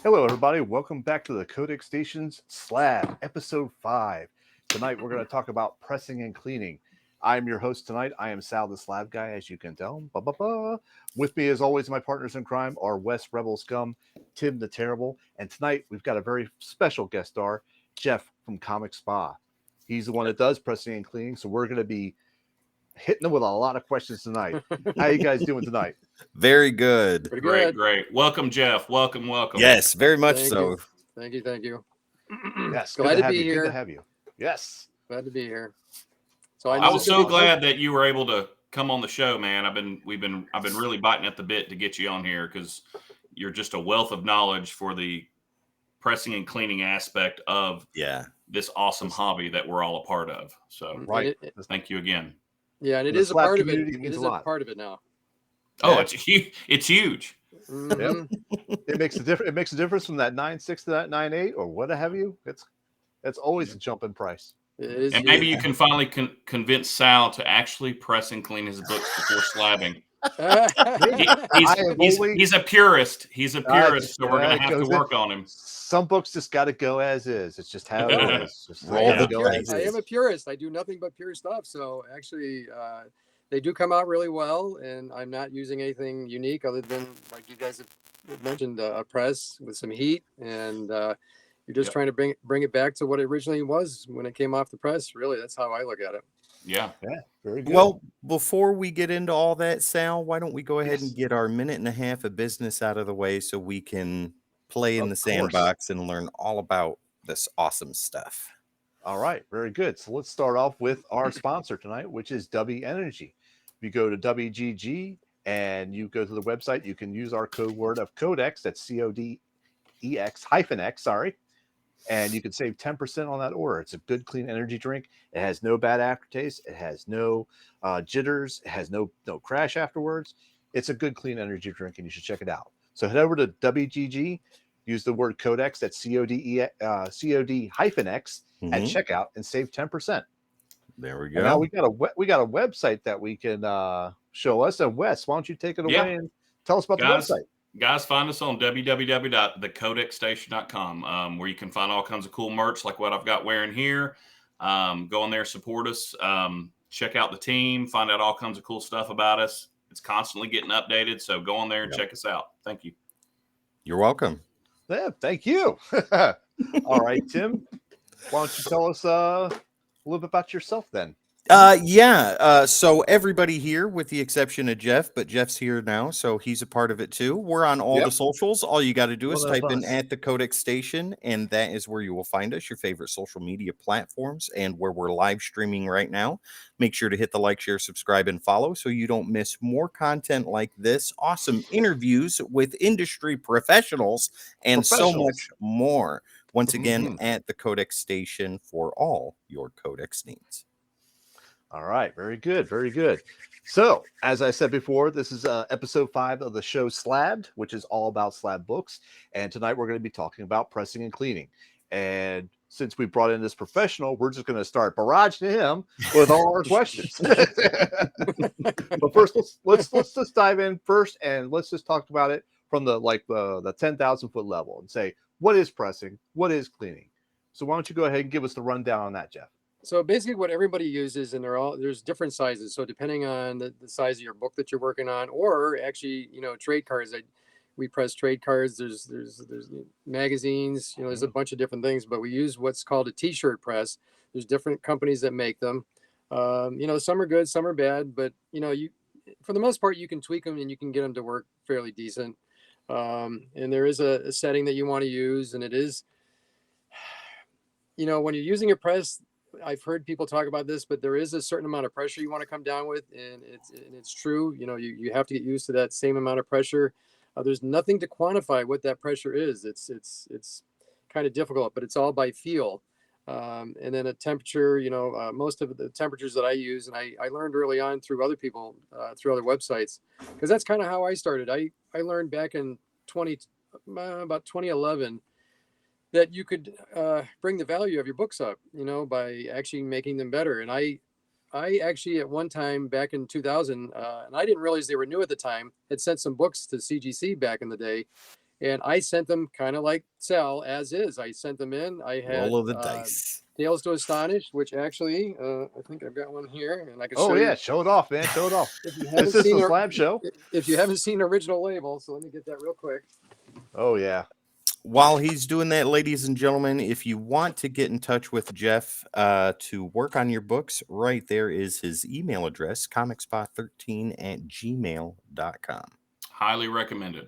Hello, everybody. Welcome back to the Codex Stations Slab, Episode 5. Tonight, we're going to talk about pressing and cleaning. I'm your host tonight. I am Sal, the Slab Guy, as you can tell. Ba-ba-ba. With me, as always, my partners in crime are Wes Rebel Scum, Tim the Terrible, and tonight, we've got a very special guest star, Jeff from ComicSpa. He's the one that does pressing and cleaning, so we're going to be hitting him with a lot of questions tonight. How you guys doing tonight? Very good. Pretty Great, good. great. Welcome, Jeff. Welcome. Yes, very much Thank so. you. Thank you. Yes, Glad good to be you. here. Good to have you. Yes. Glad to be here. So I was so glad that you were able to come on the show, man. I've been really biting at the bit to get you on here because you're just a wealth of knowledge for the pressing and cleaning aspect of this awesome hobby that we're all a part of. So right. Thank you again. Yeah, and it is a part of it. It is a part of it now. Oh, it's huge. Mm-hmm. Yep. It makes a difference. It makes a difference from that 9.6 to that 9.8 or what have you. It's always a jump in price. It is and maybe you can finally convince Sal to actually press and clean his books before slabbing. He's a purist. He's a purist, so we're going to have to work on him. Some books just got to go as is. It's just how it is. I am a purist. I do nothing but pure stuff. So actually, they do come out really well, and I'm not using anything unique other than, like you guys have mentioned, a press with some heat, and you're just trying to bring it back to what it originally was when it came off the press. Really, that's how I look at it. Yeah, very good. Well, before we get into all that, Sal, why don't we go ahead and get our minute and a half of business out of the way so we can play in the sandbox and learn all about this awesome stuff. All right, very good. So let's start off with our sponsor tonight, which is W Energy. If you go to WGG and you go to the website, you can use our code word of CODEX, that's CODEX-X, sorry, and you can save 10% on that order. It's a good, clean energy drink. It has no bad aftertaste. It has no jitters. It has no crash afterwards. It's a good, clean energy drink, and you should check it out. So head over to WGG, use the word CODEX, that's CODE-X at checkout, and save 10%. There we go. And now we got a website that we can show us. And Wes, why don't you take it away and tell us about the website? Guys, find us on www.thecodexstation.com, where you can find all kinds of cool merch like what I've got wearing here. Go on there, support us, check out the team, find out all kinds of cool stuff about us. It's constantly getting updated, so go on there and check us out. Thank you. You're welcome. Yeah, thank you. All right, Tim, why don't you tell us a little bit about yourself then? So everybody here, with the exception of Jeff, but Jeff's here now, so he's a part of it too. We're on all the socials. All you got to do is type in at the Codex Station, and that is where you will find us, your favorite social media platforms, and where we're live streaming right now. Make sure to hit the like, share, subscribe, and follow so you don't miss more content like this, awesome interviews with industry professionals, and so much more. Once again, at the Codex Station for all your Codex needs. All right. Very good. Very good. So, as I said before, this is episode 5 of the show Slabbed, which is all about slab books. And tonight we're going to be talking about pressing and cleaning. And since we brought in this professional, we're just going to start barraging him with all our questions. But first, let's just dive in first, and let's just talk about it from the 10,000 foot level and say, what is pressing? What is cleaning? So why don't you go ahead and give us the rundown on that, Jeff? So basically what everybody uses, and there's different sizes. So depending on the size of your book that you're working on, or actually, trade cards, we press trade cards. There's magazines, there's a bunch of different things, but we use what's called a t-shirt press. There's different companies that make them. Some are good, some are bad, but you, for the most part, you can tweak them and you can get them to work fairly decent. And there is a setting that you want to use, and it is, when you're using a press, I've heard people talk about this, but there is a certain amount of pressure you want to come down with, and it's true. You have to get used to that same amount of pressure. There's nothing to quantify what that pressure is. It's kind of difficult, but it's all by feel. And then a temperature. Most of the temperatures that I use, and I learned early on through other people, through other websites, because that's kind of how I started. I learned back in about 2011. That you could bring the value of your books up, by actually making them better. And I actually at one time back in 2000, and I didn't realize they were new at the time, had sent some books to CGC back in the day, And I sent them kind of like Sal as is. I sent them in. I had Roll of the dice. Tales to Astonish, which actually, I think I've got one here, and I can Oh show yeah, you. show it off, man. Show it off. If you This haven't is seen the the slab show. if you haven't seen the original label, so let me get that real quick. Oh yeah. While he's doing that, ladies and gentlemen, if you want to get in touch with Jeff to work on your books, right there is his email address, comicspa13@gmail.com. Highly recommended.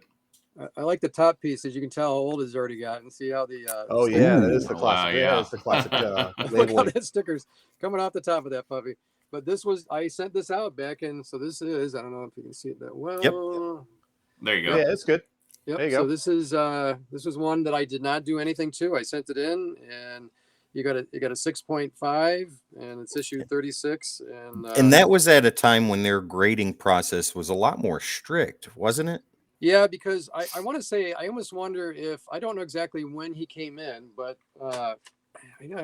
I like the top piece, as you can tell how old it's already got, and see how the Oh sticker- yeah, that is Ooh. the Oh, classic. wow, Yeah, yeah. that's the classic Look how labeling. that sticker's coming off the top of that puppy. But this was, I sent this out back in, so this is, I don't know if you can see it that well. Yep. There you go. Yeah, it's good. Yep. There you So go. this was one that I did not do anything to. I sent it in, and you got a 6.5, and it's issue 36, And that was at a time when their grading process was a lot more strict, wasn't it? yeah, because I want to say, I almost wonder if, I don't know exactly when he came in, but I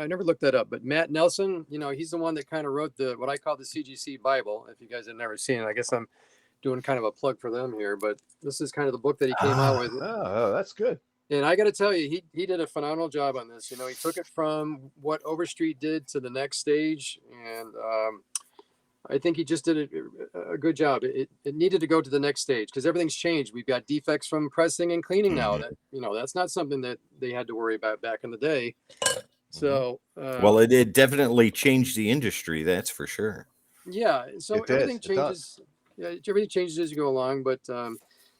never looked that up. But Matt Nelson, he's the one that kind of wrote what I call the CGC Bible. If you guys have never seen it, I guess I'm doing kind of a plug for them here, but this is kind of the book that he came out with. Oh, that's good. And I got to tell you, he did a phenomenal job on this. He took it from what Overstreet did to the next stage, and I think he just did a good job. It needed to go to the next stage because everything's changed. We've got defects from pressing and cleaning now. That that's not something that they had to worry about back in the day. So Well, it definitely changed the industry, that's for sure. yeah. So It did. everything It does. changes. Yeah, everything changes as you go along. But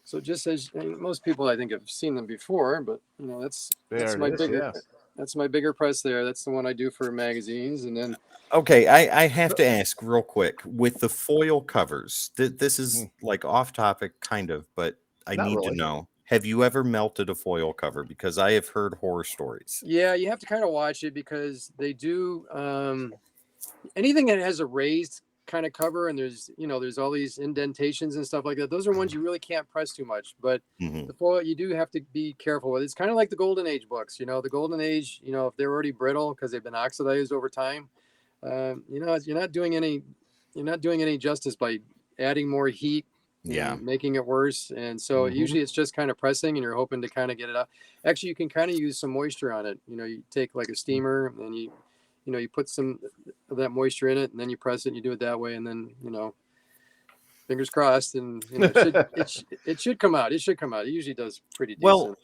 so just as most people, I think, have seen them before. But that's There my it is. bigger. Yes. That's my bigger press there. That's the one I do for magazines. And then, Okay, I have to ask real quick with the foil covers. This is like off topic, kind of, but I Not need really. to know. Have you ever melted a foil cover? Because I have heard horror stories. yeah, you have to kind of watch it because they do anything that has a raised kind of cover and there's all these indentations and stuff like that. Those are ones you really can't press too much. But Mhm. the foil, you do have to be careful with. It's kind of like the Golden Age books. The Golden Age, if they're already brittle because they've been oxidized over time, you're not doing any justice by adding more heat and Yeah. making it worse. And so usually it's just kind of pressing and you're hoping to kind of get it out. Actually, you can kind of use some moisture on it. You take like a steamer and you put some of that moisture in it and then you press it and you do it that way. And then, fingers crossed, and it should come out. It should come out. It usually does pretty decent. Well,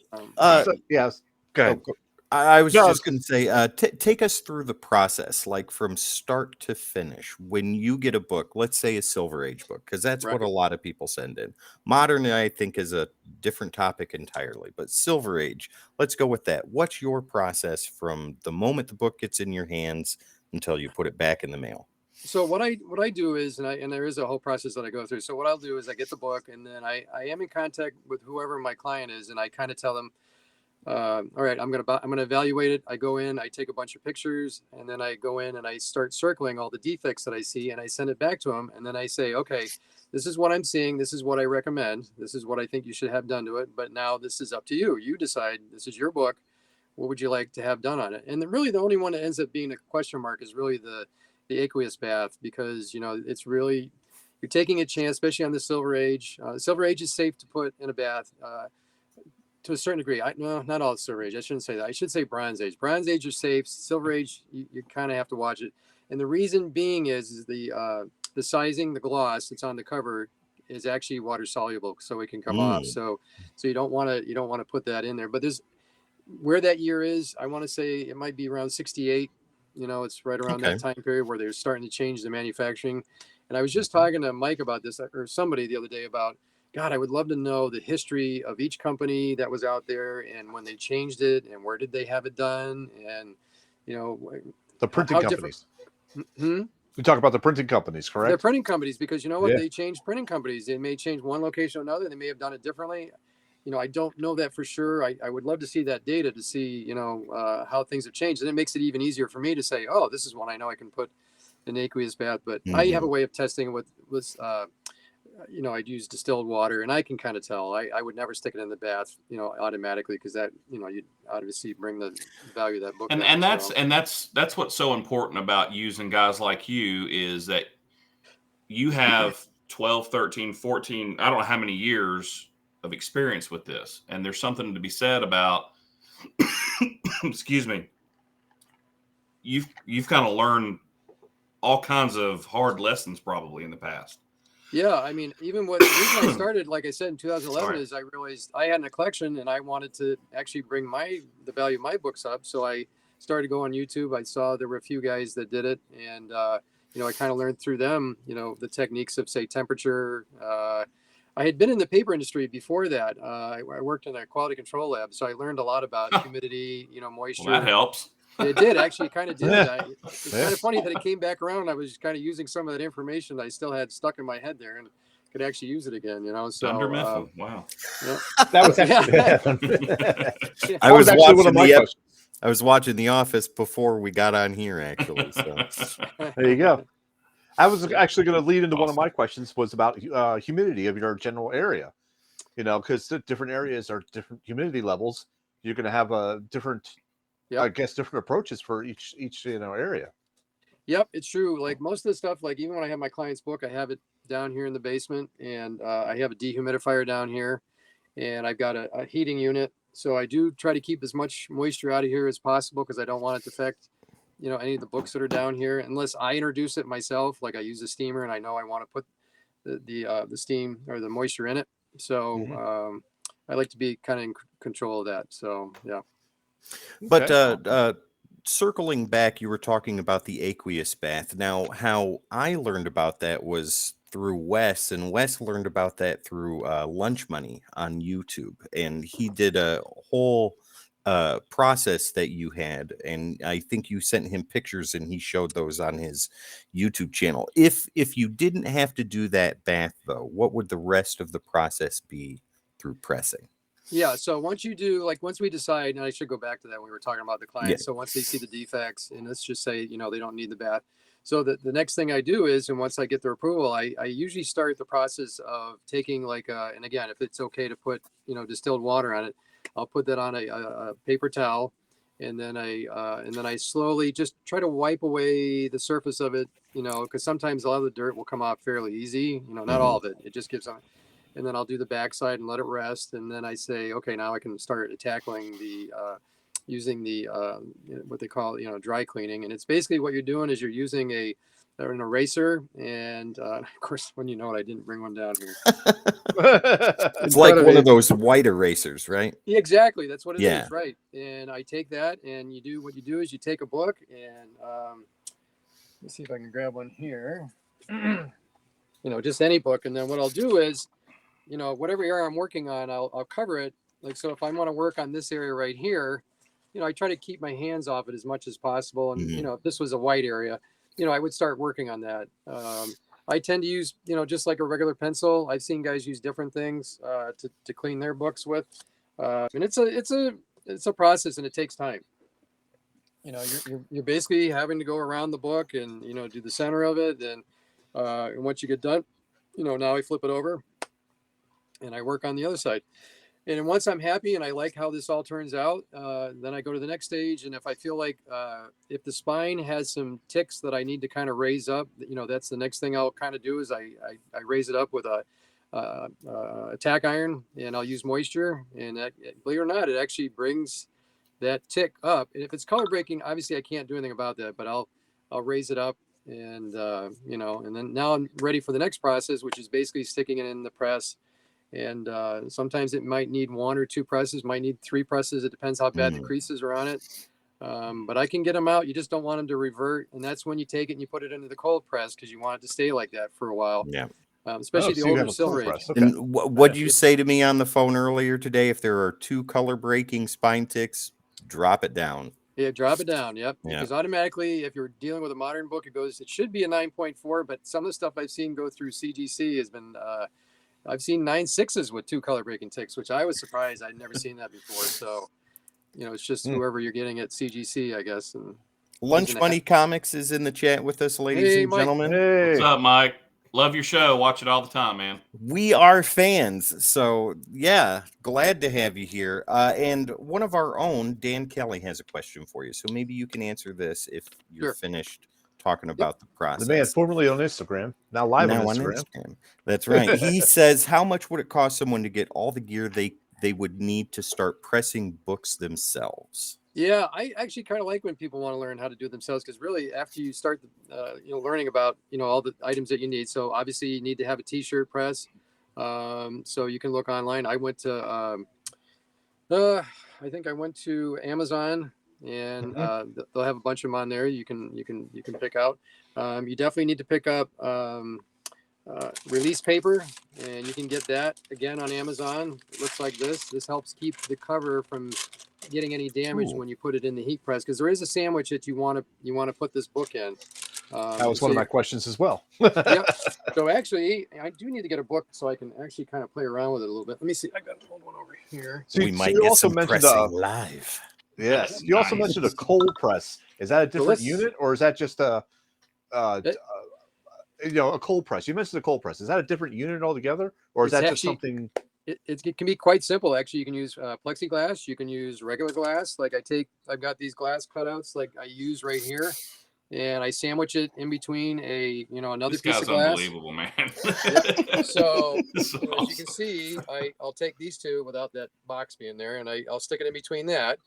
So, yes. Go ahead. I was No, just going to say, take us through the process, like from start to finish. When you get a book, let's say a Silver Age book, because that's Right. what a lot of people send in. Modern, I think, is a different topic entirely, but Silver Age, let's go with that. What's your process from the moment the book gets in your hands until you put it back in the mail? So what I do is, and there is a whole process that I go through. So what I'll do is I get the book, and then I am in contact with whoever my client is, and I kind of tell them, all right, I'm gonna evaluate it. I go in, I take a bunch of pictures, and then I go in and I start circling all the defects that I see, and I send it back to them, and then I say, okay, this is what I'm seeing, this is what I recommend, this is what I think you should have done to it, but now this is up to you. You decide. This is your book. What would you like to have done on it? And really, the only one that ends up being a question mark is really the aqueous bath, because it's really, you're taking a chance, especially on the Silver Age. Silver Age is safe to put in a bath. To a certain degree. No, not all Silver Age. I shouldn't say that. I should say Bronze Age. Bronze Age is safe. Silver Age, you kind of have to watch it. And the reason being is the sizing, the gloss that's on the cover is actually water soluble, so it can come off. So you don't want to put that in there. But there's where that year is. I want to say it might be around 68. It's right around that time period where they're starting to change the manufacturing. And I was just talking to Mike about this, or somebody the other day, about, God, I would love to know the history of each company that was out there and when they changed it and where did they have it done, and the printing companies. We talk about the printing companies, correct? They're printing companies, because you know what? Yeah. They changed printing companies. They may change one location or another. They may have done it differently. I don't know that for sure. I would love to see that data to see how things have changed, and it makes it even easier for me to say, oh, this is one I know I can put in aqueous bath. But I have a way of testing with I'd use distilled water, and I can kind of tell. I would never stick it in the bath, automatically, because that, you'd obviously bring the value of that book down. And that's what's so important about using guys like you, is that you have 12, 13, 14, I don't know how many years of experience with this, and there's something to be said about excuse me, you've kind of learned all kinds of hard lessons probably in the past. Yeah, I mean, even the reason I started, like I said, in 2011 Sorry. is I realized I had a collection and I wanted to actually bring the value of my books up. So I started to go on YouTube. I saw there were a few guys that did it, and I kind of learned through them, the techniques of, say, temperature. I had been in the paper industry before that. I worked in a quality control lab, so I learned a lot about humidity, moisture. Well, that helps. It did, actually. It kind of did. Yeah. It's kind of funny that it came back around. I was kind of using some of that information I still had stuck in my head there, and could actually use it again. So Dunder Mifflin. Wow. Yeah. That was actually I was actually one of my watching questions. I was watching The Office before we got on here, actually. So There you go. I was actually going to lead into one of Awesome. my questions was about humidity of your general area. Because the different areas are different humidity levels. You're going to have a different, Yep. I guess, different approaches for each area. Yep, it's true. Like most of the stuff, like even when I have my client's book, I have it down here in the basement, and I have a dehumidifier down here, and I've got a heating unit. So I do try to keep as much moisture out of here as possible because I don't want it to affect, any of the books that are down here, unless I introduce it myself. Like I use a steamer, and I know I want to put the steam or the moisture in it. So I like to be kind of in control of that. So yeah. But circling back, you were talking about the aqueous bath. Now, how I learned about that was through Wes, and Wes learned about that through Lunch Money on YouTube, and he did a whole process that you had, and I think you sent him pictures, and he showed those on his YouTube channel. If you didn't have to do that bath, though, what would the rest of the process be through pressing? Yeah. So once we decide, and I should go back to that when we were talking about the client. Yeah. So once they see the defects, and let's just say, they don't need the bath. So the next thing I do is, and once I get their approval, I usually start the process of taking and again, if it's okay to put, distilled water on it, I'll put that on a paper towel. And then I slowly just try to wipe away the surface of it, because sometimes a lot of the dirt will come off fairly easy, not all of it. It just gives on. And then I'll do the backside and let it rest. And then I say, okay, now I can start tackling using the what they call, dry cleaning. And it's basically what you're doing is you're using an eraser. And of course, when I didn't bring one down here. It's like one of those white erasers, right? Yeah, exactly. That's what it is, right? And I take that, and what you do is you take a book, and let's see if I can grab one here. Just any book. And then what I'll do is, whatever area I'm working on, I'll cover it. Like, so if I want to work on this area right here, I try to keep my hands off it as much as possible. And, if this was a white area, I would start working on that. I tend to use, just like a regular pencil. I've seen guys use different things to clean their books with. And it's a process, and it takes time. You're basically having to go around the book and, do the center of it. And once you get done, now I flip it over and I work on the other side. And once I'm happy and I like how this all turns out, then I go to the next stage. And if I feel like if the spine has some ticks that I need to kind of raise up, that's the next thing I'll kind of do is I raise it up with a tack iron, and I'll use moisture. And that, believe it or not, it actually brings that tick up. And if it's color breaking, obviously I can't do anything about that, but I'll raise it up. And, and then now I'm ready for the next process, which is basically sticking it in the press. And sometimes it might need 1 or 2 presses, might need 3 presses. It depends how bad the creases are on it. But I can get them out. You just don't want them to revert. And that's when you take it and you put it into the cold press, because you want it to stay like that for a while. Yeah. Especially the older Silver Age. Okay. And what did you say to me on the phone earlier today? If there are 2 color breaking spine ticks, drop it down. Yeah, drop it down. Yep. Yeah. Because automatically, if you're dealing with a modern book, it should be a 9.4. But some of the stuff I've seen go through CGC has been, I've seen 9.6s with 2 color breaking ticks, which I was surprised. I'd never seen that before. So, it's just whoever you're getting at CGC, I guess. And Lunch Money Comics is in the chat with us, ladies and Mike. gentlemen. Hey. What's up, Mike? Love your show. Watch it all the time, man. We are fans. So, yeah, glad to have you here. And one of our own, Dan Kelly, has a question for you. So maybe you can answer this if you're Sure. finished talking about the process. The man formerly on Instagram, now live on Instagram. That's right. He says, how much would it cost someone to get all the gear they would need to start pressing books themselves? Yeah, I actually kind of like when people want to learn how to do it themselves, because really after you start, learning about, all the items that you need. So obviously you need to have a t-shirt press. So you can look online. I went to, I think I went to Amazon, and they'll have a bunch of them on there. You can pick out. You definitely need to pick up release paper, and you can get that again on Amazon. It looks like this. This helps keep the cover from getting any damage when you put it in the heat press, because there is a sandwich that you want to put this book in. That was one of my questions as well. Yep. So actually, I do need to get a book so I can actually kind of play around with it a little bit. Let me see. I got an old one over here. So we might get some pressing live. Yes. You also mentioned a cold press. Is that a different unit, or is that just a cold press? You mentioned a cold press. Is that a different unit altogether, or is that just something? It can be quite simple. Actually, you can use plexiglass. You can use regular glass. Like I've got these glass cutouts like I use right here, and I sandwich it in between another this piece guy's of glass. Unbelievable, man. Yep. So awesome. As you can see, I'll take these two without that box being there, and I'll stick it in between that.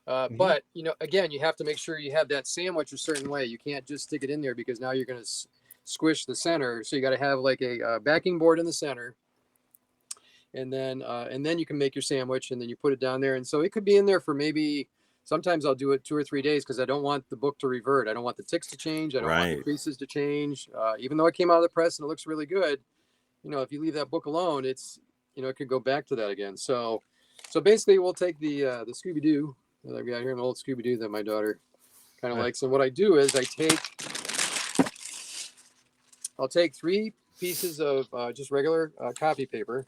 But again, you have to make sure you have that sandwich a certain way. You can't just stick it in there, because now you're going to squish the center. So you got to have like a backing board in the center. And then you can make your sandwich, and then you put it down there. And so it could be in there for maybe, sometimes I'll do it 2 or 3 days, because I don't want the book to revert. I don't want the ticks to change. I don't want the creases to change. Even though it came out of the press and it looks really good, if you leave that book alone, it's, it could go back to that again. So basically we'll take the Scooby-Doo that I've got here, an old Scooby-Doo that my daughter kind of likes. And what I do is I'll take 3 pieces of just regular copy paper.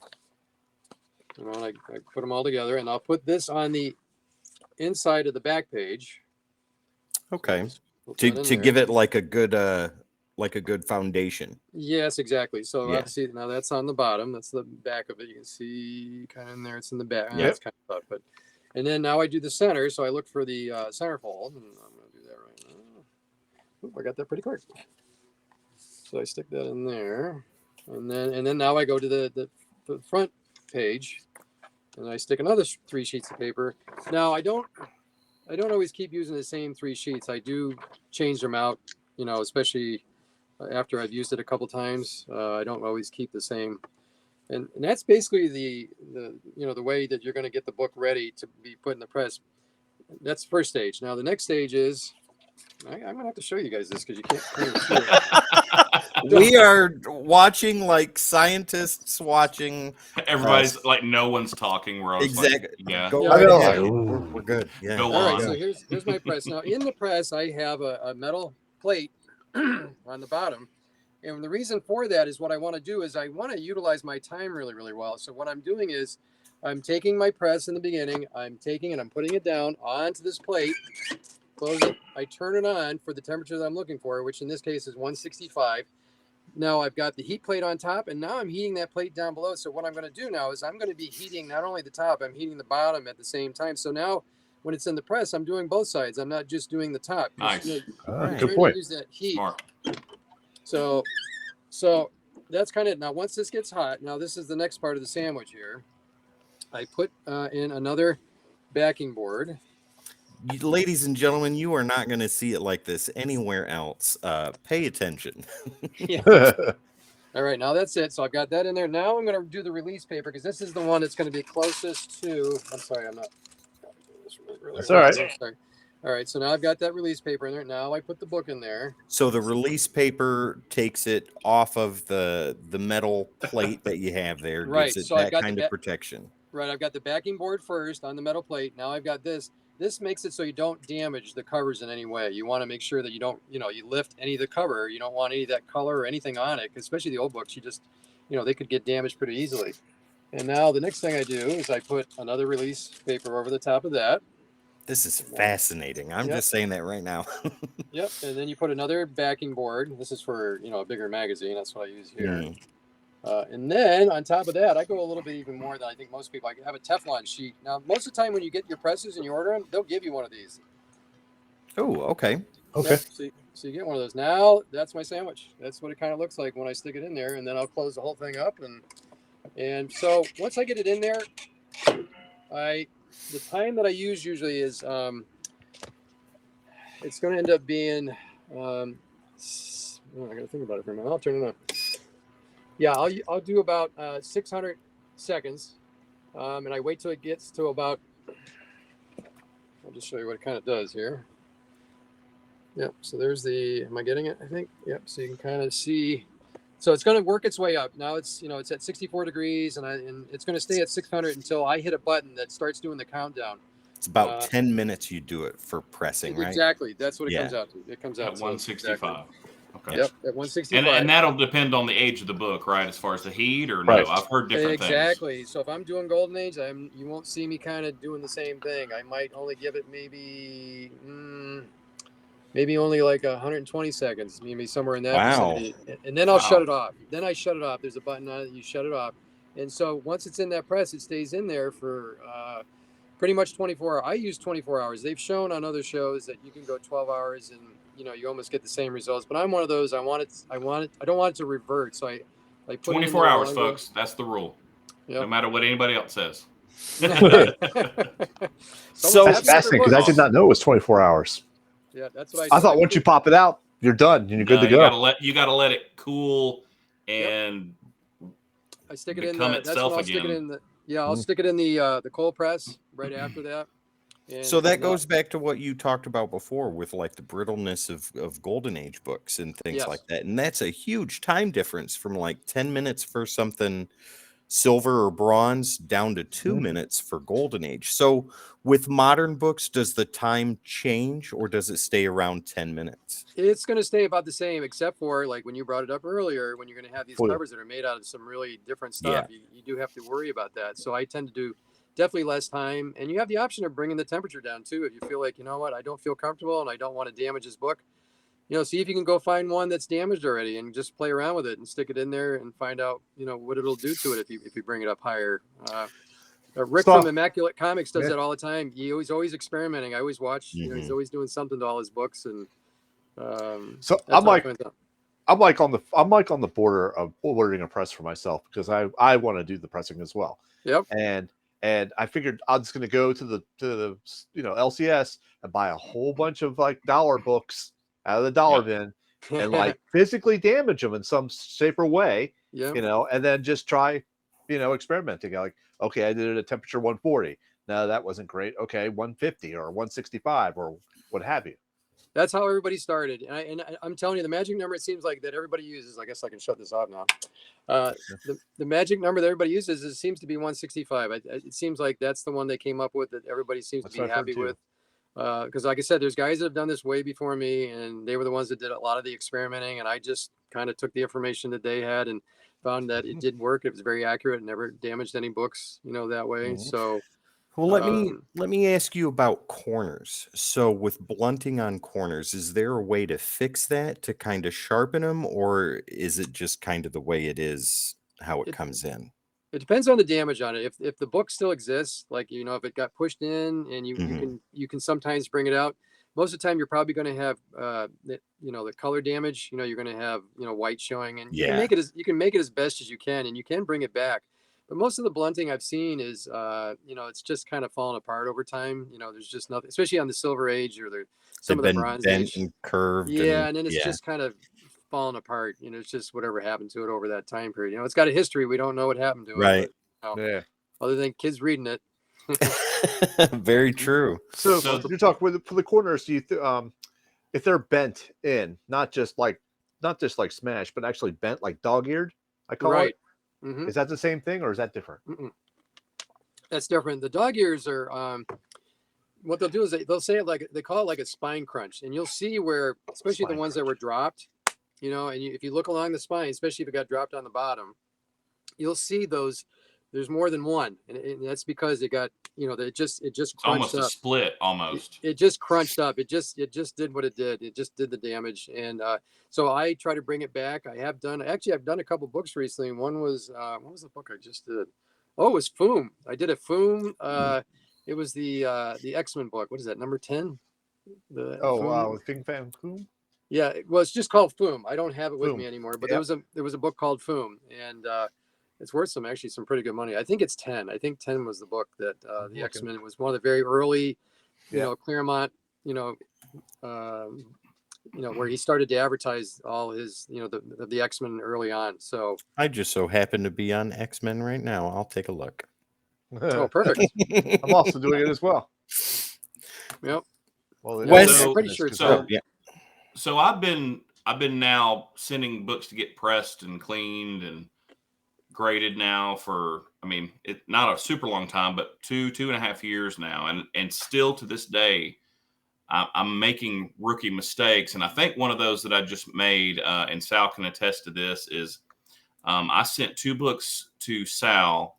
And I put them all together, and I'll put this on the inside of the back page. Okay. To give it like a good foundation. Yes, exactly. So obviously now that's on the bottom. That's the back of it. You can see kind of in there. It's in the back. Yeah. It's kind of tough, and then now I do the center. So I look for the centerfold, and I'm going to do that right now. Oop, I got that pretty quick. So I stick that in there, and then now I go to the front page, and I stick another 3 sheets of paper. Now I don't always keep using the same 3 sheets. I do change them out, especially after I've used it a couple times. I don't always keep the same, and that's basically the way that you're going to get the book ready to be put in the press. That's the first stage. Now the next stage is, I'm going to have to show you guys this, because you can't see it. We are watching like scientists watching. Everybody's like, no one's talking. We're all exactly. Like, Go right ahead. we're good. Yeah. Go All on. right. So here's my press. Now in the press, I have a metal plate on the bottom. And the reason for that is what I want to do is I want to utilize my time really, really well. So what I'm doing is I'm taking my press in the beginning, I'm putting it down onto this plate, close it, I turn it on for the temperature that I'm looking for, which in this case is 165. Now I've got the heat plate on top, and now I'm heating that plate down below. So what I'm going to do now is I'm going to be heating not only the top, I'm heating the bottom at the same time. So now when it's in the press, I'm doing both sides. I'm not just doing the top. Nice. Good point. Use that heat. Smart. So that's kind of, now once this gets hot, now this is the next part of the sandwich here. I put in another backing board. Ladies and gentlemen, you are not going to see it like this anywhere else. Pay attention. All right, now that's it. So I've got that in there. Now I'm going to do the release paper, because this is the one that's going to be closest to, I'm sorry, I'm not. That's all right. Sorry. All right, so now I've got that release paper in there. Now I put the book in there. So the release paper takes it off of the metal plate that you have there. Right. Gives it So that I've got kind of protection. Right. I've got the backing board first on the metal plate. Now I've got this. This makes it so you don't damage the covers in any way. You want to make sure that you don't, you lift any of the cover. You don't want any of that color or anything on it, especially the old books. You just, they could get damaged pretty easily. And now the next thing I do is I put another release paper over the top of that. This is fascinating. I'm just saying that right now. Yep. And then you put another backing board. This is for, a bigger magazine. That's what I use here. And then on top of that, I go a little bit even more than I think most people. I have a Teflon sheet. Now, most of the time when you get your presses and you order them, they'll give you one of these. Oh, okay. Okay. Yep, see, So you get one of those. Now that's my sandwich. That's what it kind of looks like when I stick it in there, and then I'll close the whole thing up. And so once I get it in there, the time that I use usually is it's going to end up being I got to think about it for a minute. I'll turn it on. Yeah, I'll do about 600 seconds, and I wait till it gets to about. I'll just show you what it kind of does here. Yep. So there's the. Am I getting it? I think. Yep. So you can kind of see. So it's going to work its way up. Now it's it's at 64 degrees, and it's going to stay at 600 until I hit a button that starts doing the countdown. It's about 10 minutes you do it for pressing, right? Exactly. That's what it comes out to. It comes out at 165. Exactly. Okay. Yep, at 165. And that'll depend on the age of the book, right? As far as the heat, or Right. no? I've heard different things. Exactly. So if I'm doing Golden Age, you won't see me kind of doing the same thing. I might only give it maybe only like 120 seconds, maybe somewhere in that vicinity. And then I'll shut it off. Then I shut it off. There's a button on it. You shut it off. And so once it's in that press, it stays in there for pretty much 24 hours. I use 24 hours. They've shown on other shows that you can go 12 hours and you almost get the same results. But I'm one of those. I don't want it to revert. So I put 24 hours, folks. That's the rule. Yep. No matter what anybody else says. So that's fascinating because I did not know it was 24 hours. Yeah, that's what I thought. Once you pop it out, you're done and you're good to go. You gotta let it cool and I stick it in the, that's when I'll stick it in the, I'll stick it in the cold press right after that. And so that goes back to what you talked about before with like the brittleness of Golden Age books and things like that. And that's a huge time difference from like 10 minutes for something silver or bronze down to 2 minutes for Golden Age. So with modern books, does the time change or does it stay around 10 minutes? It's going to stay about the same, except for like when you brought it up earlier, when you're going to have these covers that are made out of some really different stuff, you do have to worry about that. So I tend to do definitely less time, and you have the option of bringing the temperature down too. If you feel like, you know what, I don't feel comfortable and I don't want to damage this book, see if you can go find one that's damaged already and just play around with it and stick it in there and find out, what it'll do to it if you bring it up higher. Rick from Immaculate Comics does that all the time. He's always experimenting. I always watch. He's always doing something to all his books, and so I'm like on the border of ordering a press for myself because I want to do the pressing as well. Yep. And I figured I'm just going to go to the LCS and buy a whole bunch of like dollar books out of the dollar bin and like physically damage them in some shape or way, and then just try, experimenting. Like, okay, I did it at temperature 140. No, that wasn't great. Okay, 150 or 165 or what have you. That's how everybody started. And I'm telling you, the magic number, it seems like that everybody uses, I guess I can shut this off now. The magic number that everybody uses, it seems to be 165. It seems like that's the one they came up with that everybody seems to be happy with. Because like I said, there's guys that have done this way before me, and they were the ones that did a lot of the experimenting, and I just kind of took the information that they had and found that it did work. It was very accurate and never damaged any books, that way. So well, let me ask you about corners. So with blunting on corners, is there a way to fix that to kind of sharpen them, or is it just kind of the way it is, how it comes in? It depends on the damage on it. If the book still exists, like, if it got pushed in and you can sometimes bring it out. Most of the time, you're probably going to have, the color damage. You're going to have, white showing, and you can make it as best as you can, and you can bring it back. But most of the blunting I've seen is, it's just kind of falling apart over time. There's just nothing, especially on the Silver Age or some of the Bronze Age. And curved. And then it's just kind of falling apart. It's just whatever happened to it over that time period. It's got a history. We don't know what happened to it. Right. But, other than kids reading it. Very true. So you're talking for the corners. Do you if they're bent in, not just like smashed, but actually bent, like dog-eared, I call it. Mm-hmm. Is that the same thing or is that different? That's different. The dog ears are what they'll do is they'll say it like, they call it like a spine crunch, and you'll see where, especially the ones that were dropped, and if you look along the spine, especially if it got dropped on the bottom, you'll see those. There's more than one, and that's because it got, it just crunched almost up. A split almost. It just crunched up. It just did what it did. It just did the damage, and so I try to bring it back. I've done a couple books recently. One was what was the book I just did? Oh, it was Foom. I did a Foom. It was the X-Men book. What is that? Number 10. Ping Fan Foom. Yeah, well, it's just called Foom. I don't have it with Foom. me anymore, but Yep. there was a book called Foom, and it's worth some pretty good money. I think it's 10. I think 10 was the book that the X-Men was one of the very early, you know, Claremont, where he started to advertise all his, the X-Men early on. So I just so happen to be on X-Men right now. I'll take a look. oh, perfect. I'm also doing it as well. Yep. Well, I'm pretty sure it's so, 10. yeah. So I've been now sending books to get pressed and cleaned and graded now for, I mean, it not a super long time, but 2.5 years now, and still to this day, I'm making rookie mistakes. And I think one of those that I just made, and Sal can attest to this, is I sent 2 books to Sal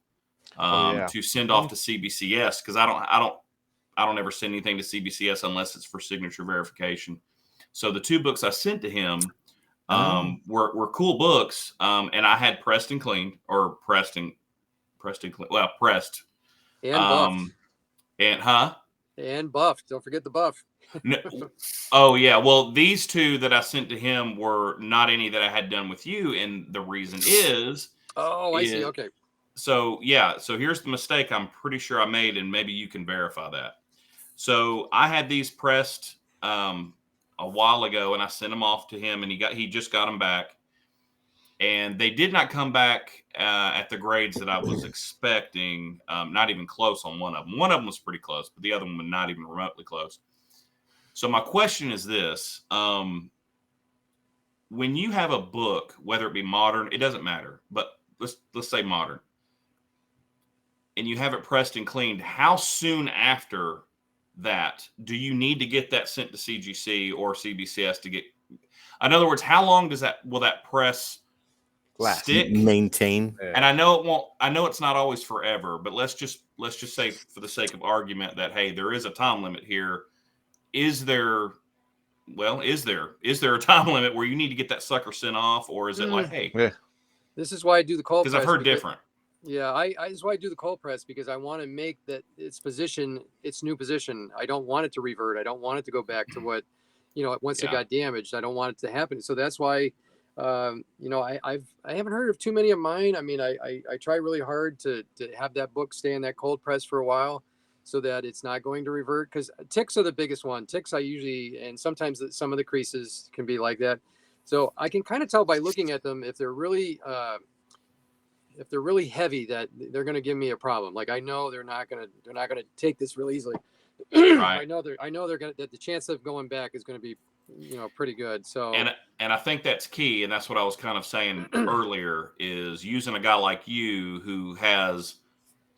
to send off to CBCS, because I don't ever send anything to CBCS unless it's for signature verification. So the 2 books I sent to him were cool books, and I had pressed and cleaned, or pressed and pressed And buffed. And buffed. Don't forget the buff. No, oh yeah. Well, these 2 that I sent to him were not any that I had done with you, and the reason is I see. Okay. So yeah. So here's the mistake I'm pretty sure I made, and maybe you can verify that. So I had these pressed a while ago, and I sent them off to him, and he just got them back, and they did not come back at the grades that I was expecting. Not even close on one of them. One of them was pretty close, but the other one was not even remotely close. So my question is this: when you have a book, whether it be modern, it doesn't matter, but let's say modern, and you have it pressed and cleaned, how soon after that do you need to get that sent to CGC or CBCS to get? In other words, how long will that press stick, maintain? And I know it won't. I know it's not always forever, but let's just say, for the sake of argument, that hey, there is a time limit here. Is there? Well, is there a time limit where you need to get that sucker sent off, or is it like, hey, this is why I do the cold press, because I've heard different. Yeah, I is why I do the cold press, because I want to make that its new position. I don't want it to revert. I don't want it to go back to what, once it got damaged. I don't want it to happen. So that's why, I haven't heard of too many of mine. I mean, I try really hard to have that book stay in that cold press for a while, so that it's not going to revert. Because ticks are the biggest one. Ticks I usually, and sometimes some of the creases can be like that. So I can kind of tell by looking at them if they're really heavy, that they're going to give me a problem. Like, I know they're not going to take this real easily. Right. I know they're going to, that the chance of going back is going to be, pretty good. So, and I think that's key. And that's what I was kind of saying earlier, is using a guy like you who has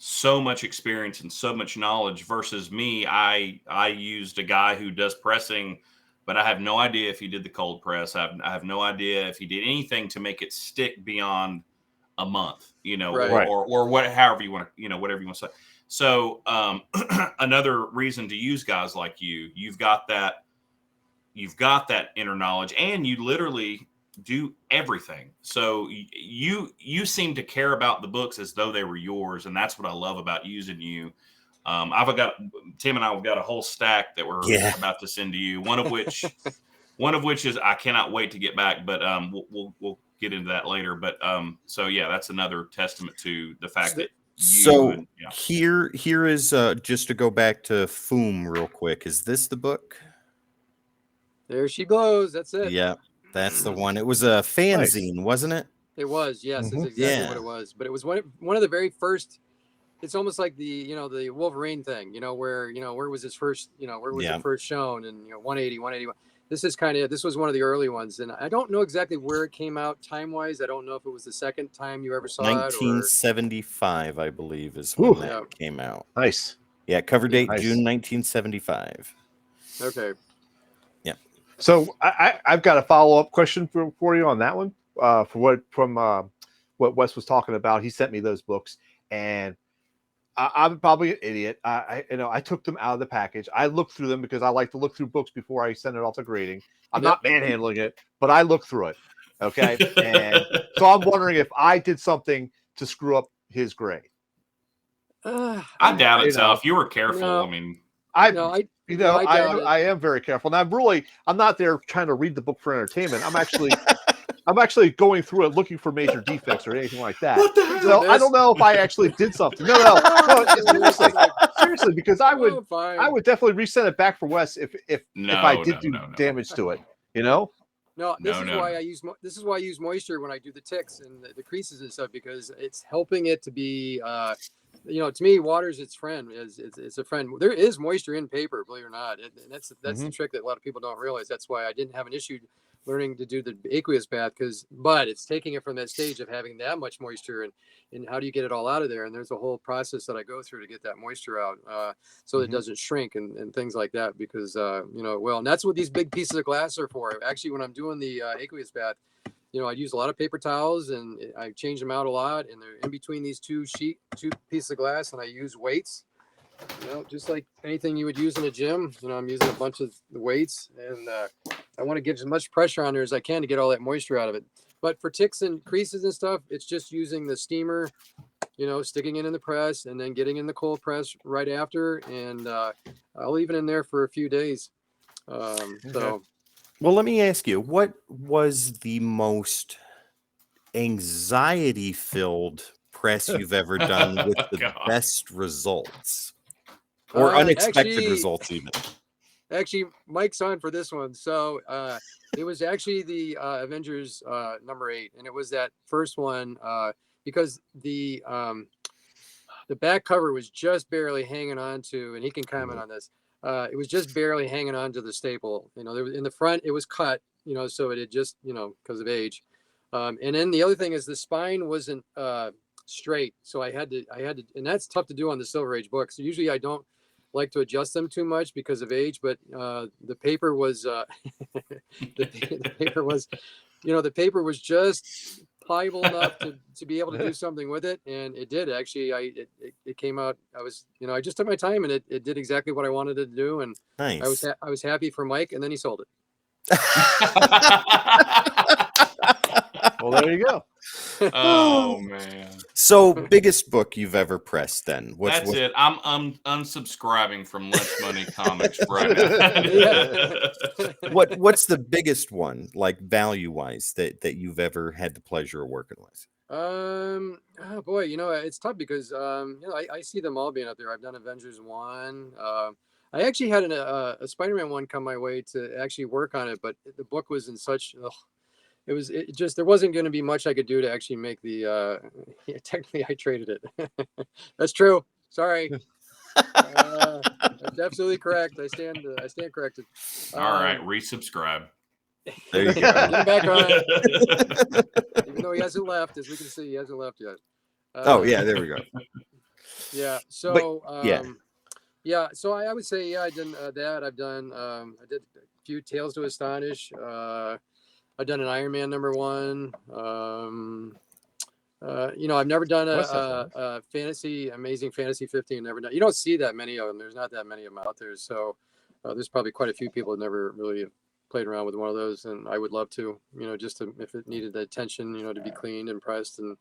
so much experience and so much knowledge versus me. I used a guy who does pressing, but I have no idea if he did the cold press. I have no idea if he did anything to make it stick beyond a month, Right. or what, however you want to, whatever you want to say. So another reason to use guys like you, you've got that inner knowledge, and you literally do everything. So you seem to care about the books as though they were yours, and that's what I love about using you. Tim and I have got a whole stack that we're about to send to you. One of which is I cannot wait to get back, but we'll get into that later. But so yeah, that's another testament to the fact that here is just to go back to Foom real quick. Is this the book? There she goes. That's it. Yeah, that's the one. It was a fanzine, wasn't it? It was. Yes, that's exactly what it was. But it was one of the very first. It's almost like the the Wolverine thing. Where was his first? Where was it first shown? And 180, 181. This was one of the early ones, and I don't know exactly where it came out time wise. I don't know if it was the second time you ever saw 1975, I believe, is when that came out. Nice. Yeah, cover date June 1975. Okay. Yeah. So I've got a follow-up question for you on that one. From what Wes was talking about. He sent me those books, and I'm probably an idiot. I took them out of the package. I looked through them because I like to look through books before I send it off to grading. I'm not manhandling it, but I look through it. Okay. And so I'm wondering if I did something to screw up his grade. I doubt it, Sal. If you were careful, No, I you no, know, I doubt it. I am very careful. And I'm not there trying to read the book for entertainment. I'm actually going through it looking for major defects or anything like that. What the hell? So I don't know if I actually did something. No, seriously, seriously, because I would definitely resend it back for Wes if I did do damage to it. You know. No, this is why I use moisture when I do the ticks and the creases and stuff, because it's helping it to be, to me, water's its friend. It's a friend. There is moisture in paper, believe it or not, and that's the trick that a lot of people don't realize. That's why I didn't have an issue learning to do the aqueous bath, but it's taking it from that stage of having that much moisture, and how do you get it all out of there? And there's a whole process that I go through to get that moisture out, so it doesn't shrink and things like that, because and that's what these big pieces of glass are for. Actually, when I'm doing the aqueous bath, I use a lot of paper towels, and I change them out a lot, and they're in between these two pieces of glass, and I use weights, just like anything you would use in a gym. I'm using a bunch of weights, and I want to get as much pressure on there as I can to get all that moisture out of it. But for ticks and creases and stuff, it's just using the steamer, sticking it in the press and then getting in the cold press right after. And I'll leave it in there for a few days. So. Well, let me ask you, what was the most anxiety-filled press you've ever done with the best results? Or unexpected results, even? Actually, Mike's on for this one. So it was actually the Avengers #8, and it was that first one because the back cover was just barely hanging on to, and he can comment on this. It was just barely hanging on to the staple. There was, in the front it was cut, so it had just, because of age. And then the other thing is the spine wasn't straight, so I had to, and that's tough to do on the Silver Age books. So usually I don't like to adjust them too much because of age, but the paper was the paper was just pliable enough to be able to do something with it, and it did actually. It came out. I just took my time, and it did exactly what I wanted it to do, and nice. I was happy for Mike, and then he sold it. Well, there you go. Oh man. So, biggest book you've ever pressed then? That's it. I'm unsubscribing from Lunch Money Comics right now. What's the biggest one, like value-wise, that you've ever had the pleasure of working with? Oh boy, it's tough because I see them all being up there. I've done Avengers 1. I actually had a Spider-Man 1 come my way to actually work on it, but the book was in such there wasn't going to be much I could do to actually make the technically I traded it. That's true. Sorry. That's absolutely correct. I stand corrected. All right, resubscribe. There you go. Get him back on. Even though he hasn't left, as we can see, he hasn't left yet. Yeah, there we go. Yeah. So so I would say I've done that. I've done I did a few Tales to Astonish. I've done an Iron Man #1. I've never done a Amazing Fantasy 15. Never done. You don't see that many of them. There's not that many of them out there. So there's probably quite a few people that never really played around with one of those, and I would love to. Just if it needed the attention, to be cleaned and pressed, and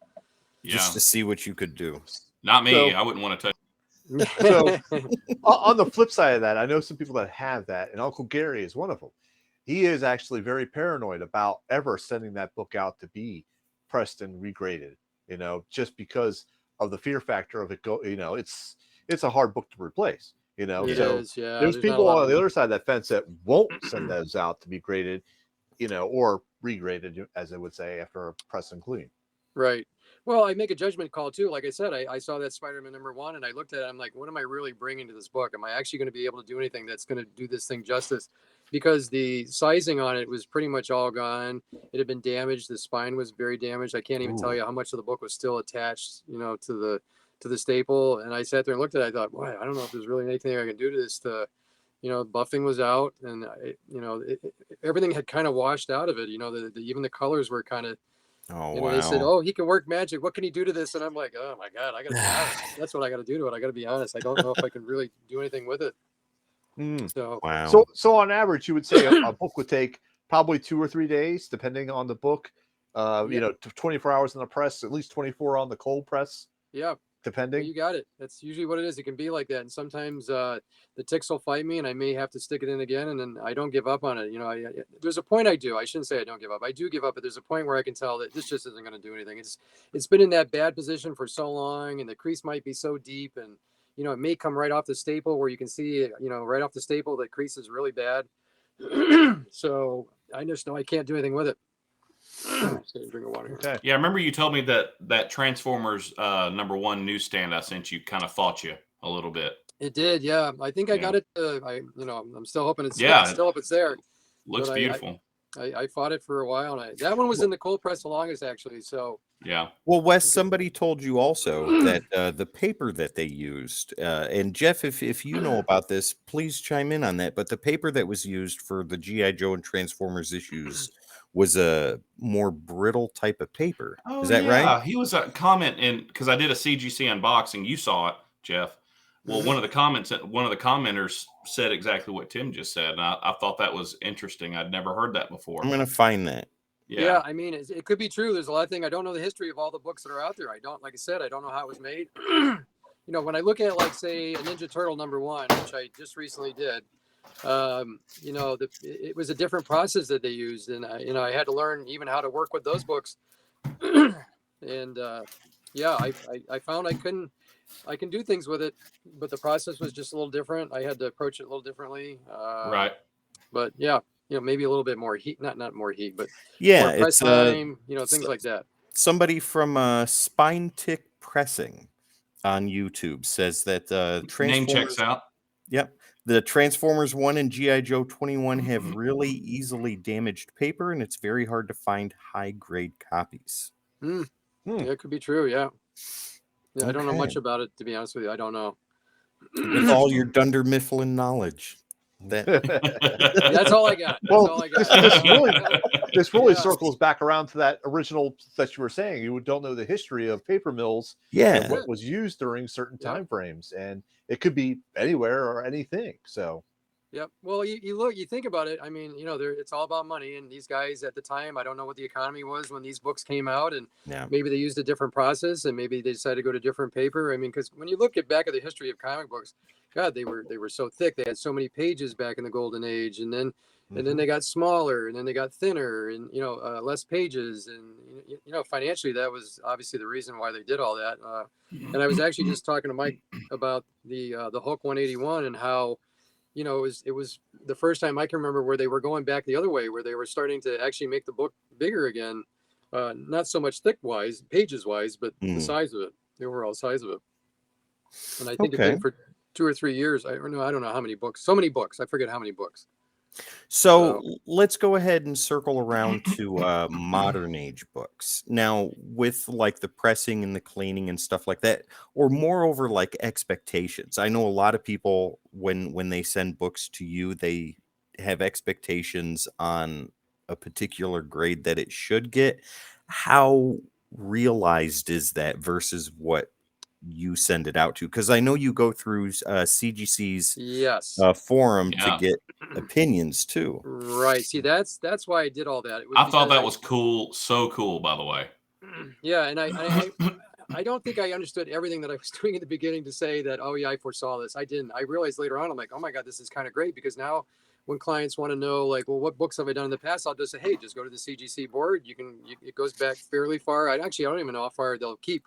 just to see what you could do. Not me. I wouldn't want to touch. So on the flip side of that, I know some people that have that, and Uncle Gary is one of them. He is actually very paranoid about ever sending that book out to be pressed and regraded, just because of the fear factor of it. It's a hard book to replace, It so is, yeah. there's people on the other side of that fence that won't send those out to be graded, or regraded, as I would say, after a press and clean. Right. Well, I make a judgment call too. Like I said, I saw that Spider-Man #1, and I looked at it. I'm like, what am I really bringing to this book? Am I actually going to be able to do anything that's going to do this thing justice? Because the sizing on it was pretty much all gone. It had been damaged. The spine was very damaged. I can't even tell you how much of the book was still attached, to the staple. And I sat there and looked at it. I thought, boy, I don't know if there's really anything I can do to this. Buffing was out, and everything had kind of washed out of it. Even the colors were kind of. Wow. They said, "Oh, he can work magic. What can he do to this?" And I'm like, "Oh my God, I got to be honest. That's what I got to do to it. I got to be honest. I don't know if I can really do anything with it." So, wow. So on average, you would say a book would take probably 2 or 3 days, depending on the book. 24 hours in the press, at least 24 on the cold press. Yeah. depending. You got it. That's usually what it is. It can be like that. And sometimes the ticks will fight me and I may have to stick it in again. And then I don't give up on it. You know, there's a point I do. I shouldn't say I don't give up. I do give up, but there's a point where I can tell that this just isn't going to do anything. It's been in that bad position for so long and the crease might be so deep and, you know, it may come right off the staple where you can see, you know, right off the staple, the crease is really bad. So I just know I can't do anything with it. Just gonna drink of water here. Okay. Yeah, I remember you told me that Transformers #1 newsstand I sent you kind of fought you a little bit. It did, yeah. I think I got it. I'm still hoping it's still hope it's there. Looks beautiful. I fought it for a while, and that one was in the cold press the longest, actually. So yeah. Well, Wes, somebody told you also that the paper that they used, and Jeff, if you know about this, please chime in on that. But the paper that was used for the G.I. Joe and Transformers issues was a more brittle type of paper. Oh, is that right? He was a comment because I did a CGC unboxing. You saw it, Jeff. Well, one of the commenters said exactly what Tim just said, and I thought that was interesting. I'd never heard that before. I'm going to find that. Yeah, I mean, it could be true. There's a lot of things. I don't know the history of all the books that are out there. Like I said, I don't know how it was made. You know, when I look at, like, say, a Ninja Turtle #1, which I just recently did, you know, it was a different process that they used. And, you know, I had to learn even how to work with those books. And, yeah, I found I can do things with it, but the process was just a little different. I had to approach it a little differently. Right. But yeah, you know, maybe a little bit more heat, not more heat, but yeah, more press time, you know, things like that. Somebody from Spine Tick Pressing on YouTube says that name checks out. Yep. The Transformers 1 and G.I. Joe 21 have really easily damaged paper, and it's very hard to find high-grade copies. Yeah, it could be true, yeah. I don't know much about it, to be honest with you. I don't know. With all your Dunder Mifflin knowledge. That's all I got. That's all I got. This really circles back around to that original that you were saying. You don't know the history of paper mills and what was used during certain time frames. And it could be anywhere or anything. So yep. Well, you think about it. I mean, you know, it's all about money. And these guys at the time, I don't know what the economy was when these books came out, and maybe they used a different process, and maybe they decided to go to different paper. I mean, because when you look back at the history of comic books, God, they were so thick. They had so many pages back in the golden age, and then they got smaller, and then they got thinner, and you know, less pages, and you know, financially, that was obviously the reason why they did all that. And I was actually just talking to Mike about the Hulk 181 and how, you know, it was the first time I can remember where they were going back the other way, where they were starting to actually make the book bigger again. Not so much thick wise, pages wise, but the size of it, the overall size of it. And I think it did for 2 or 3 years. I don't know how many books. So many books. I forget how many books. So let's go ahead and circle around to modern age books now, with like the pressing and the cleaning and stuff like that, or moreover, like expectations. I know a lot of people, when they send books to you, they have expectations on a particular grade that it should get. How realized is that versus what you send it out to? Because I know you go through CGC's forum to get opinions too. Right. See, that's why I did all that. I thought that was cool. So cool, by the way. Yeah, and I don't think I understood everything that I was doing at the beginning to say that, oh yeah, I foresaw this. I didn't. I realized later on, I'm like, oh my God, this is kind of great, because now when clients want to know, like, well, what books have I done in the past? I'll just say, hey, just go to the CGC board. It goes back fairly far. I don't even know how far they'll keep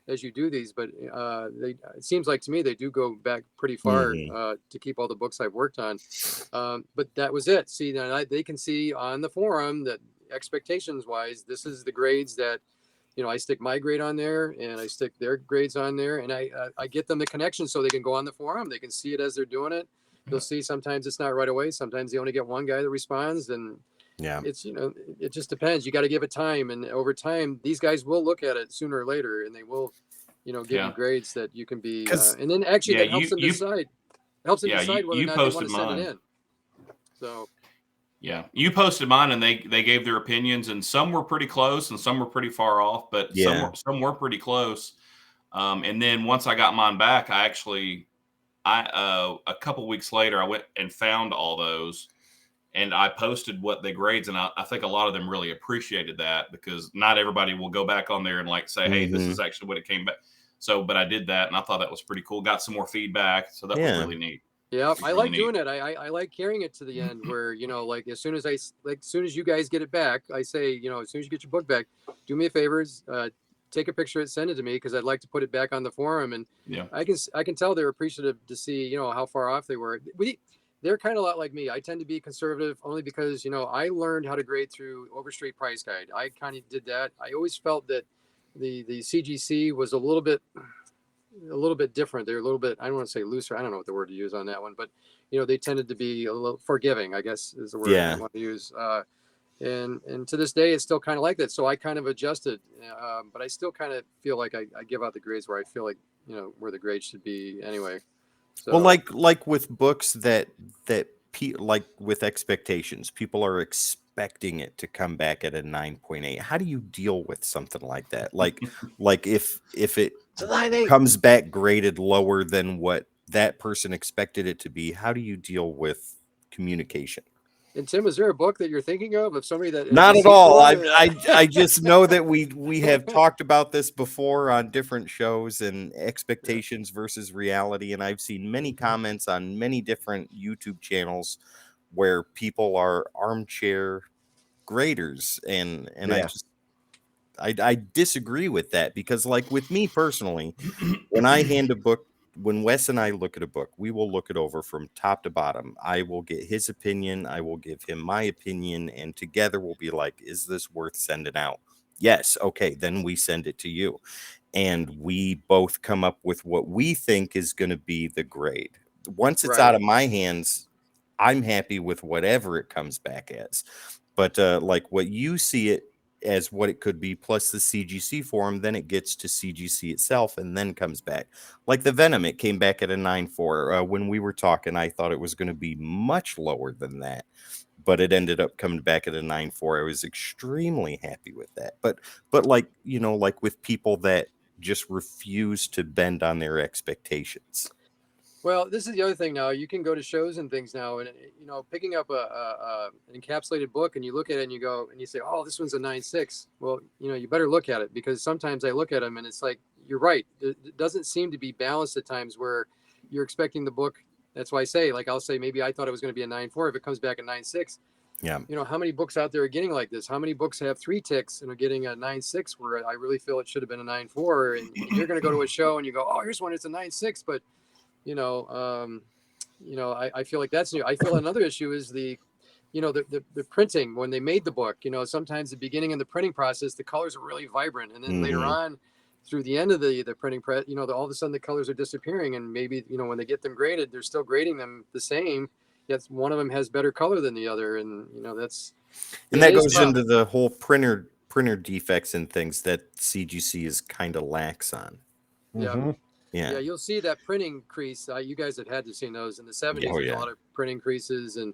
as you do these, but it seems like to me they do go back pretty far to keep all the books I've worked on. But that was it. See, they can see on the forum that expectations wise, this is the grades that, you know, I stick my grade on there and I stick their grades on there, and I get them the connection so they can go on the forum. They can see it as they're doing it. They'll see sometimes it's not right away. Sometimes they only get one guy that responds, and it's, you know, it just depends. You got to give it time, and over time, these guys will look at it sooner or later, and they will, you know, give you grades that you can be, and then actually that helps them decide. Helps them decide whether or not they want to send it in. So. Yeah, you posted mine, and they gave their opinions, and some were pretty close, and some were pretty far off, but some were pretty close. And then once I got mine back, a couple weeks later, I went and found all those, and I posted what they grades, and I think a lot of them really appreciated that, because not everybody will go back on there and like say, hey, this is actually what it came back. So, but I did that, and I thought that was pretty cool. Got some more feedback, so that was really neat. Yeah, I really like doing it. I like carrying it to the end where, like as soon as you guys get it back, I say, as soon as you get your book back, do me a favor, take a picture and send it to me because I'd like to put it back on the forum. And Yeah, I can tell they're appreciative to see, how far off they were. They're kind of a lot like me. I tend to be conservative only because, I learned how to grade through Overstreet Price Guide. I kind of did that. I always felt that the CGC was a little bit different. They're a little bit, I don't want to say looser. I don't know what the word to use on that one, but they tended to be a little forgiving, I guess is the word I want to use. And to this day, it's still kind of like that. So I kind of adjusted, but I still kind of feel like I give out the grades where I feel like, where the grade should be anyway. So, well, like with books that like with expectations, people are expecting it to come back at a 9.8. How do you deal with something like that? Like if it comes back graded lower than what that person expected it to be, how do you deal with communication? and Tim, is there a book that you're thinking of somebody that Not at all. I just know that we have talked about this before on different shows and expectations versus reality, and I've seen many comments on many different YouTube channels where people are armchair graders, and I disagree with that because, like with me personally, when I hand a book, when Wes and I look at a book, we will look it over from top to bottom. I will get his opinion, I will give him my opinion, and together we'll be like, is this worth sending out? Yes. Okay, then we send it to you. And we both come up with what we think is going to be the grade. Once it's out of my hands, I'm happy with whatever it comes back as. But like what you see it as what it could be plus the CGC forum, then it gets to CGC itself and then comes back. Like the Venom, it came back at a 9.4. When we were talking, I thought it was going to be much lower than that, but it ended up coming back at a 9.4. I was extremely happy with that. But like, like with people that just refuse to bend on their expectations. Well, this is the other thing now. You can go to shows and things now, and picking up an encapsulated book, and you look at it and you go and you say, "Oh, this one's a 9.6." Well, you better look at it because sometimes I look at them and it's like you're right. It doesn't seem to be balanced at times where you're expecting the book. That's why I say, like, I'll say maybe I thought it was going to be a 9.4. If it comes back at 9.6, yeah. How many books out there are getting like this? How many books have 3 ticks and are getting a 9.6 where I really feel it should have been a 9.4? And you're going to go to a show and you go, "Oh, here's one. It's a 9.6," but I feel like that's new. I feel another issue is the printing when they made the book. Sometimes the beginning of the printing process, the colors are really vibrant, and then later on, through the end of the printing press, all of a sudden the colors are disappearing, and maybe when they get them graded, they're still grading them the same. Yet one of them has better color than the other, and that goes into the whole printer defects and things that CGC is kind of lax on. Yeah. Yeah, you'll see that printing crease. You guys have had to see those in the 70s. There's a lot of printing creases, and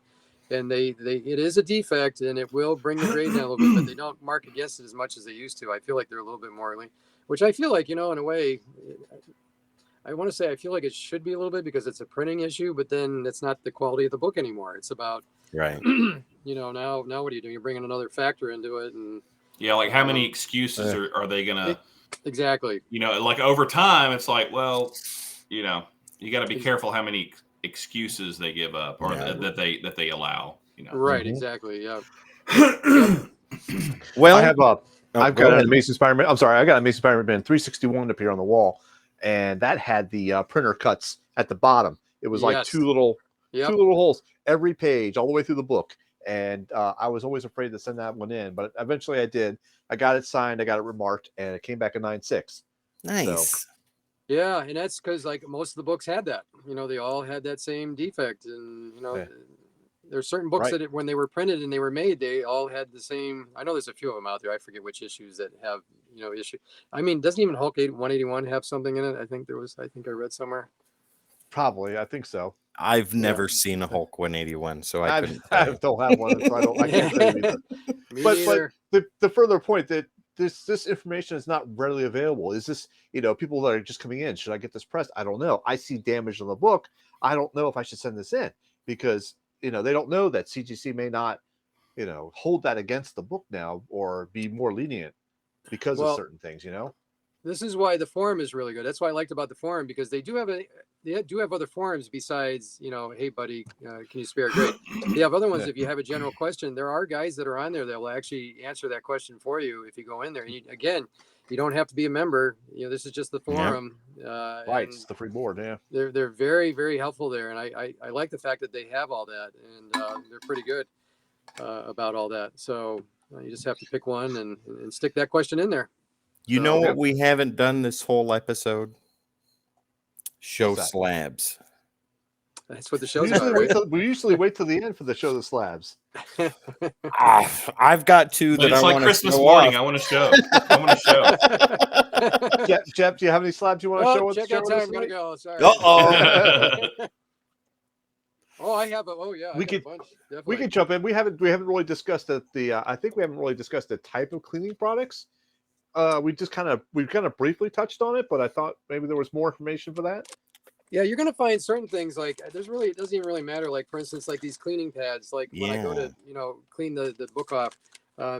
it is a defect, and it will bring the grade down a little bit, but they don't mark against it as much as they used to. I feel like they're a little bit more, which I feel like, in a way, I want to say I feel like it should be a little bit because it's a printing issue, but then it's not the quality of the book anymore. It's about, right. Now what do you do? You're bringing another factor into it, and like how many excuses are they gonna? Exactly. Like over time, it's like, well, you got to be careful how many excuses they give up or that they allow. Right. Exactly. Yeah. Well, I've got an Amazing Spider-Man. I'm sorry, I got an Amazing Spider-Man 361 up here on the wall, and that had the printer cuts at the bottom. It was like two little holes every page, all the way through the book. And I was always afraid to send that one in, but eventually I did. I got it signed, I got it remarked, and it came back a 9.6. Nice. So, yeah, and that's because like most of the books had that. They all had that same defect, and there's certain books that when they were printed and they were made, they all had the same. I know there's a few of them out there. I forget which issues that have issue. I mean, doesn't even Hulk 181 have something in it? I think I read somewhere. Probably, I think so. I've never seen a Hulk 181, so I don't have one, so I can't say either. But the further point that this information is not readily available. Is this, people that are just coming in, should I get this pressed? I don't know. I see damage on the book. I don't know if I should send this in because, they don't know that CGC may not, hold that against the book now or be more lenient because of certain things, this is why the forum is really good. That's what I liked about the forum, because they do have other forums besides, hey buddy, can you spare a grade? They have other ones. Yeah. If you have a general question, there are guys that are on there that will actually answer that question for you if you go in there. And you don't have to be a member. This is just the forum. Right, it's the free board. Yeah, they're very, very helpful there, and I like the fact that they have all that, and they're pretty good about all that. So you just have to pick one and stick that question in there. You know what we haven't done this whole episode? Show slabs. That's what the show's about, right? We usually wait till the end for the show the slabs. I've got two that I want to show. It's like Christmas morning. I want to show. Jeff, do you have any slabs you want to show us? Check out time. I'm gonna go. Sorry. Oh, I have a. Oh, yeah. We could jump in. We haven't really discussed I think we haven't really discussed the type of cleaning products. We kind of briefly touched on it, but I thought maybe there was more information for that. Yeah, you're gonna find certain things like it doesn't even really matter. Like for instance, like these cleaning pads. Like when I go to clean the book off,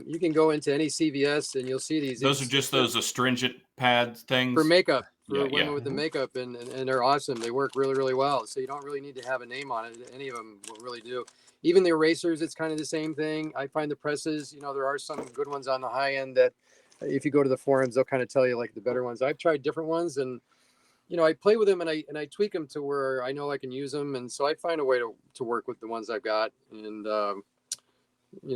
you can go into any CVS and you'll see these. Those are just those astringent pad things for makeup for women with the makeup, and they're awesome. They work really, really well. So you don't really need to have a name on it. Any of them will really do. Even the erasers, it's kind of the same thing. I find the presses. There are some good ones on the high end that. If you go to the forums, they'll kind of tell you like the better ones. I've tried different ones, and I play with them and I tweak them to where I know I can use them, and so I find a way to work with the ones I've got. And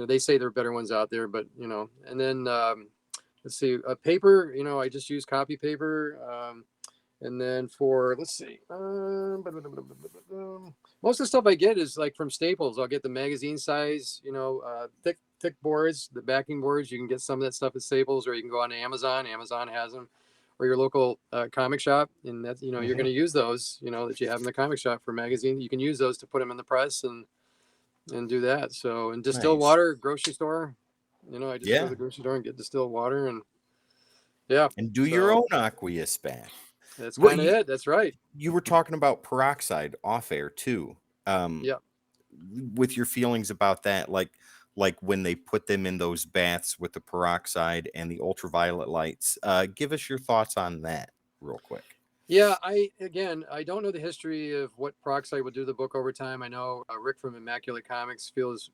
they say there are better ones out there, but and then let's see, paper. I just use copy paper, and then for most of the stuff I get is like from Staples. I'll get the magazine size, thick boards, the backing boards. You can get some of that stuff at Staples, or you can go on Amazon. Amazon has them, or your local comic shop, and that's you're going to use those that you have in the comic shop for magazine. You can use those to put them in the press and do that. So, and distilled water, grocery store. I just go to the grocery store and get distilled water, and and do your own aqueous bath. That's kind of it. That's right. You were talking about peroxide off air too. With your feelings about that, like when they put them in those baths with the peroxide and the ultraviolet lights. Give us your thoughts on that real quick. Yeah, I don't know the history of what peroxide would do to the book over time. I know Rick from Immaculate Comics feels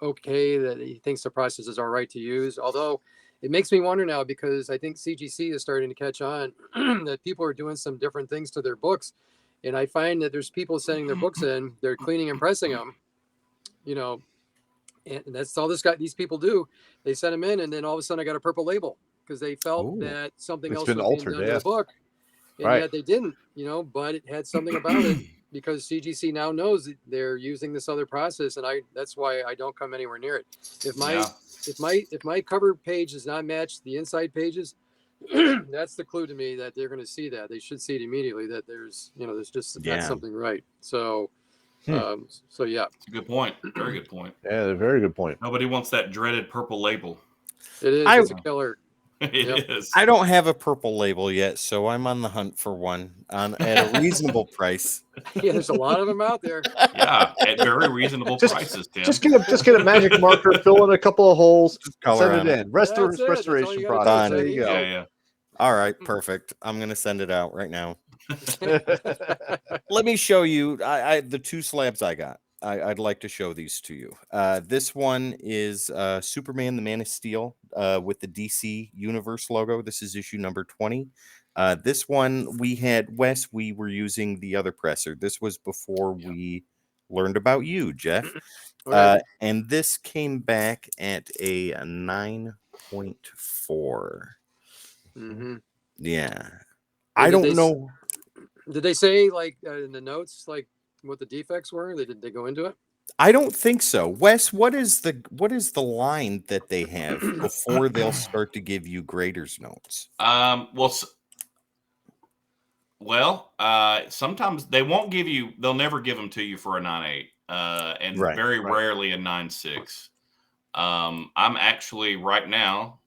okay that he thinks the process is all right to use, although it makes me wonder now, because I think CGC is starting to catch on that people are doing some different things to their books. And I find that there's people sending their books in, they're cleaning and pressing them, and that's all these people do. They send them in, and then all of a sudden I got a purple label because they felt that something else was being done to the book. And yet they didn't, but it had something about it, because CGC now knows that they're using this other process. And that's why I don't come anywhere near it. If my cover page does not match the inside pages, that's the clue to me that they're going to see that. They should see it immediately that there's just not something right. So, it's a good point. Very good point. Yeah, a very good point. Nobody wants that dreaded purple label. It is. It's a killer. It is. I don't have a purple label yet, so I'm on the hunt for one at a reasonable price. Yeah, there's a lot of them out there. Yeah, at very reasonable prices, Tim. Just get a magic marker, fill in a couple of holes, color send it in. Restoration process. There you go. Yeah. All right, perfect. I'm gonna send it out right now. Let me show you the two slabs I got. I'd like to show these to you. This one is Superman, the Man of Steel, with the DC Universe logo. This is issue number 20. This one we were using the other presser. This was before we learned about you, Jeff. Okay. And this came back at a 9.4. Mm-hmm. Yeah. I don't know. Did they say in the notes what the defects were? Did they go into it? I don't think so. Wes, what is the line that they have before they'll start to give you grader's notes? Sometimes they won't give you. They'll never give them to you for a 9.8, and very rarely a 9.6. I'm actually right now.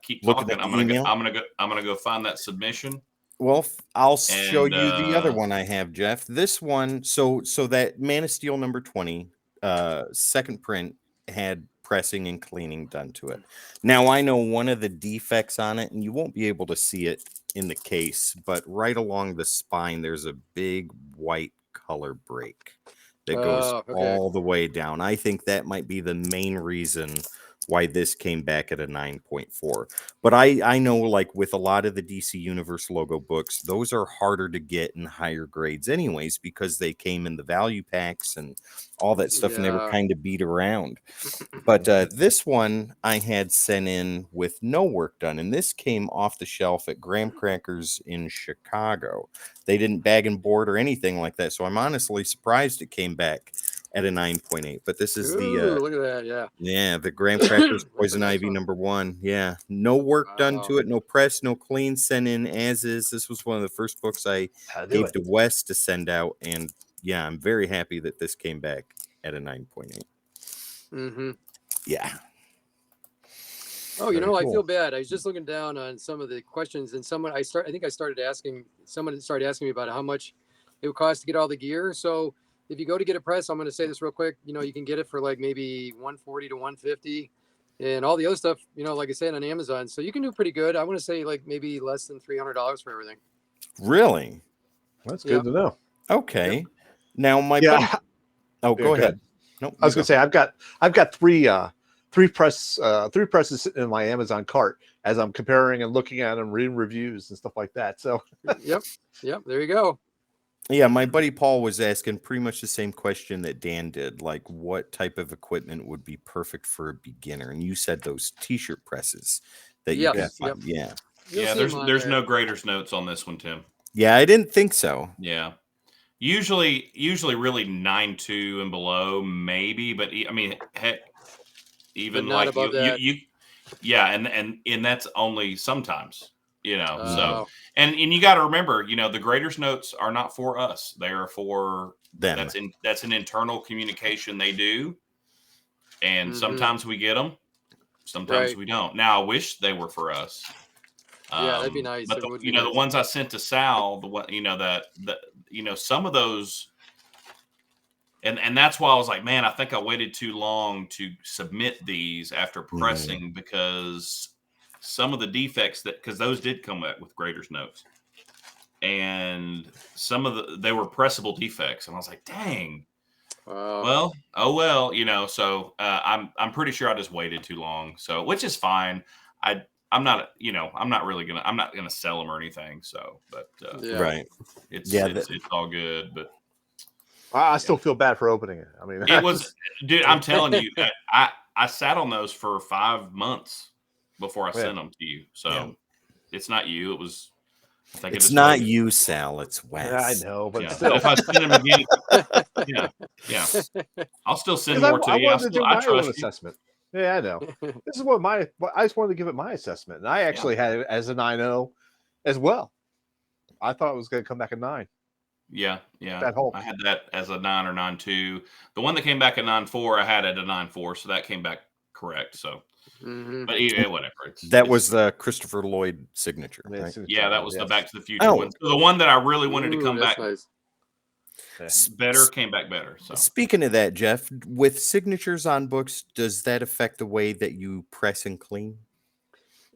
Keep talking. I'm gonna go find that submission. Well, I'll show you the other one I have, Jeff. This one, so that Man of Steel number 20, second print had pressing and cleaning done to it. Now, I know one of the defects on it, and you won't be able to see it in the case, but right along the spine, there's a big white color break that goes all the way down. I think that might be the main reason why this came back at a 9.4. But I know, like with a lot of the DC Universe logo books, those are harder to get in higher grades anyways, because they came in the value packs and all that stuff, and they were kind of beat around. But this one I had sent in with no work done, and this came off the shelf at Graham Crackers in Chicago. They didn't bag and board or anything like that, so I'm honestly surprised it came back at a 9.8. But this is look at that, the Graham Crackers Poison Ivy #1. Yeah, no work done to it, no press, no clean, sent in as is. This was one of the first books I gave to Wes to send out, and yeah, I'm very happy that this came back at a 9.8. Yeah. Oh, you know, I feel bad. I was just looking down on some of the questions, and someone I think I started asking me about how much it would cost to get all the gear. So if you go to get a press, I'm going to say this real quick. You know, you can get it for like maybe 140 to 150, and all the other stuff, you know, like I said, on Amazon. So you can do pretty good. I want to say like maybe less than $300 for everything. Really? That's good to know. Okay. Now my buddy... go ahead. No, I was going to say I've got three presses sitting in my Amazon cart as I'm comparing and looking at them, reading reviews and stuff like that. So yep, there you go. Yeah, my buddy Paul was asking pretty much the same question that Dan did, like what type of equipment would be perfect for a beginner, and you said those t-shirt presses that you can find. Yeah, there's no grader's notes on this one, Tim. Yeah, I didn't think so. Yeah. Usually really 9.2 and below, maybe, but I mean, heck, even but not like above that. And that's only sometimes, you know. So and you got to remember, you know, the graders notes are not for us; they are for them. That's an internal communication they do, and sometimes we get them, sometimes we don't. Now I wish they were for us. Yeah, that'd be nice. But the ones I sent to Sal, some of those, and that's why I was like, man, I think I waited too long to submit these after pressing because some of the defects because those did come up with grader's notes, and they were pressable defects, and I was like, dang. Well, you know. So I'm pretty sure I just waited too long. So which is fine. I'm not gonna sell them or anything. So, but it's all good. But I still feel bad for opening it. I mean, it was, dude. I'm telling you, I sat on those for 5 months before I sent them to you. So it's not you. It was. It's not you, Sal. It's Wes. Yeah, I know, but still, if I send them again, I'll still send more to you. I wanted to do my own assessment. Yeah, I know. This is I just wanted to give it my assessment, and I actually had it as a 9.0 as well. I thought it was going to come back at 9. Yeah. I had that as a 9 or 9.2. The one that came back at 9.4, I had it at a 9.4, so that came back correct. So, but whatever. That was the Christopher Lloyd signature, right? Yeah, that was the Back to the Future one. So the one that I really wanted to come back. Nice. Better came back better. So speaking of that, Jeff, with signatures on books, does that affect the way that you press and clean?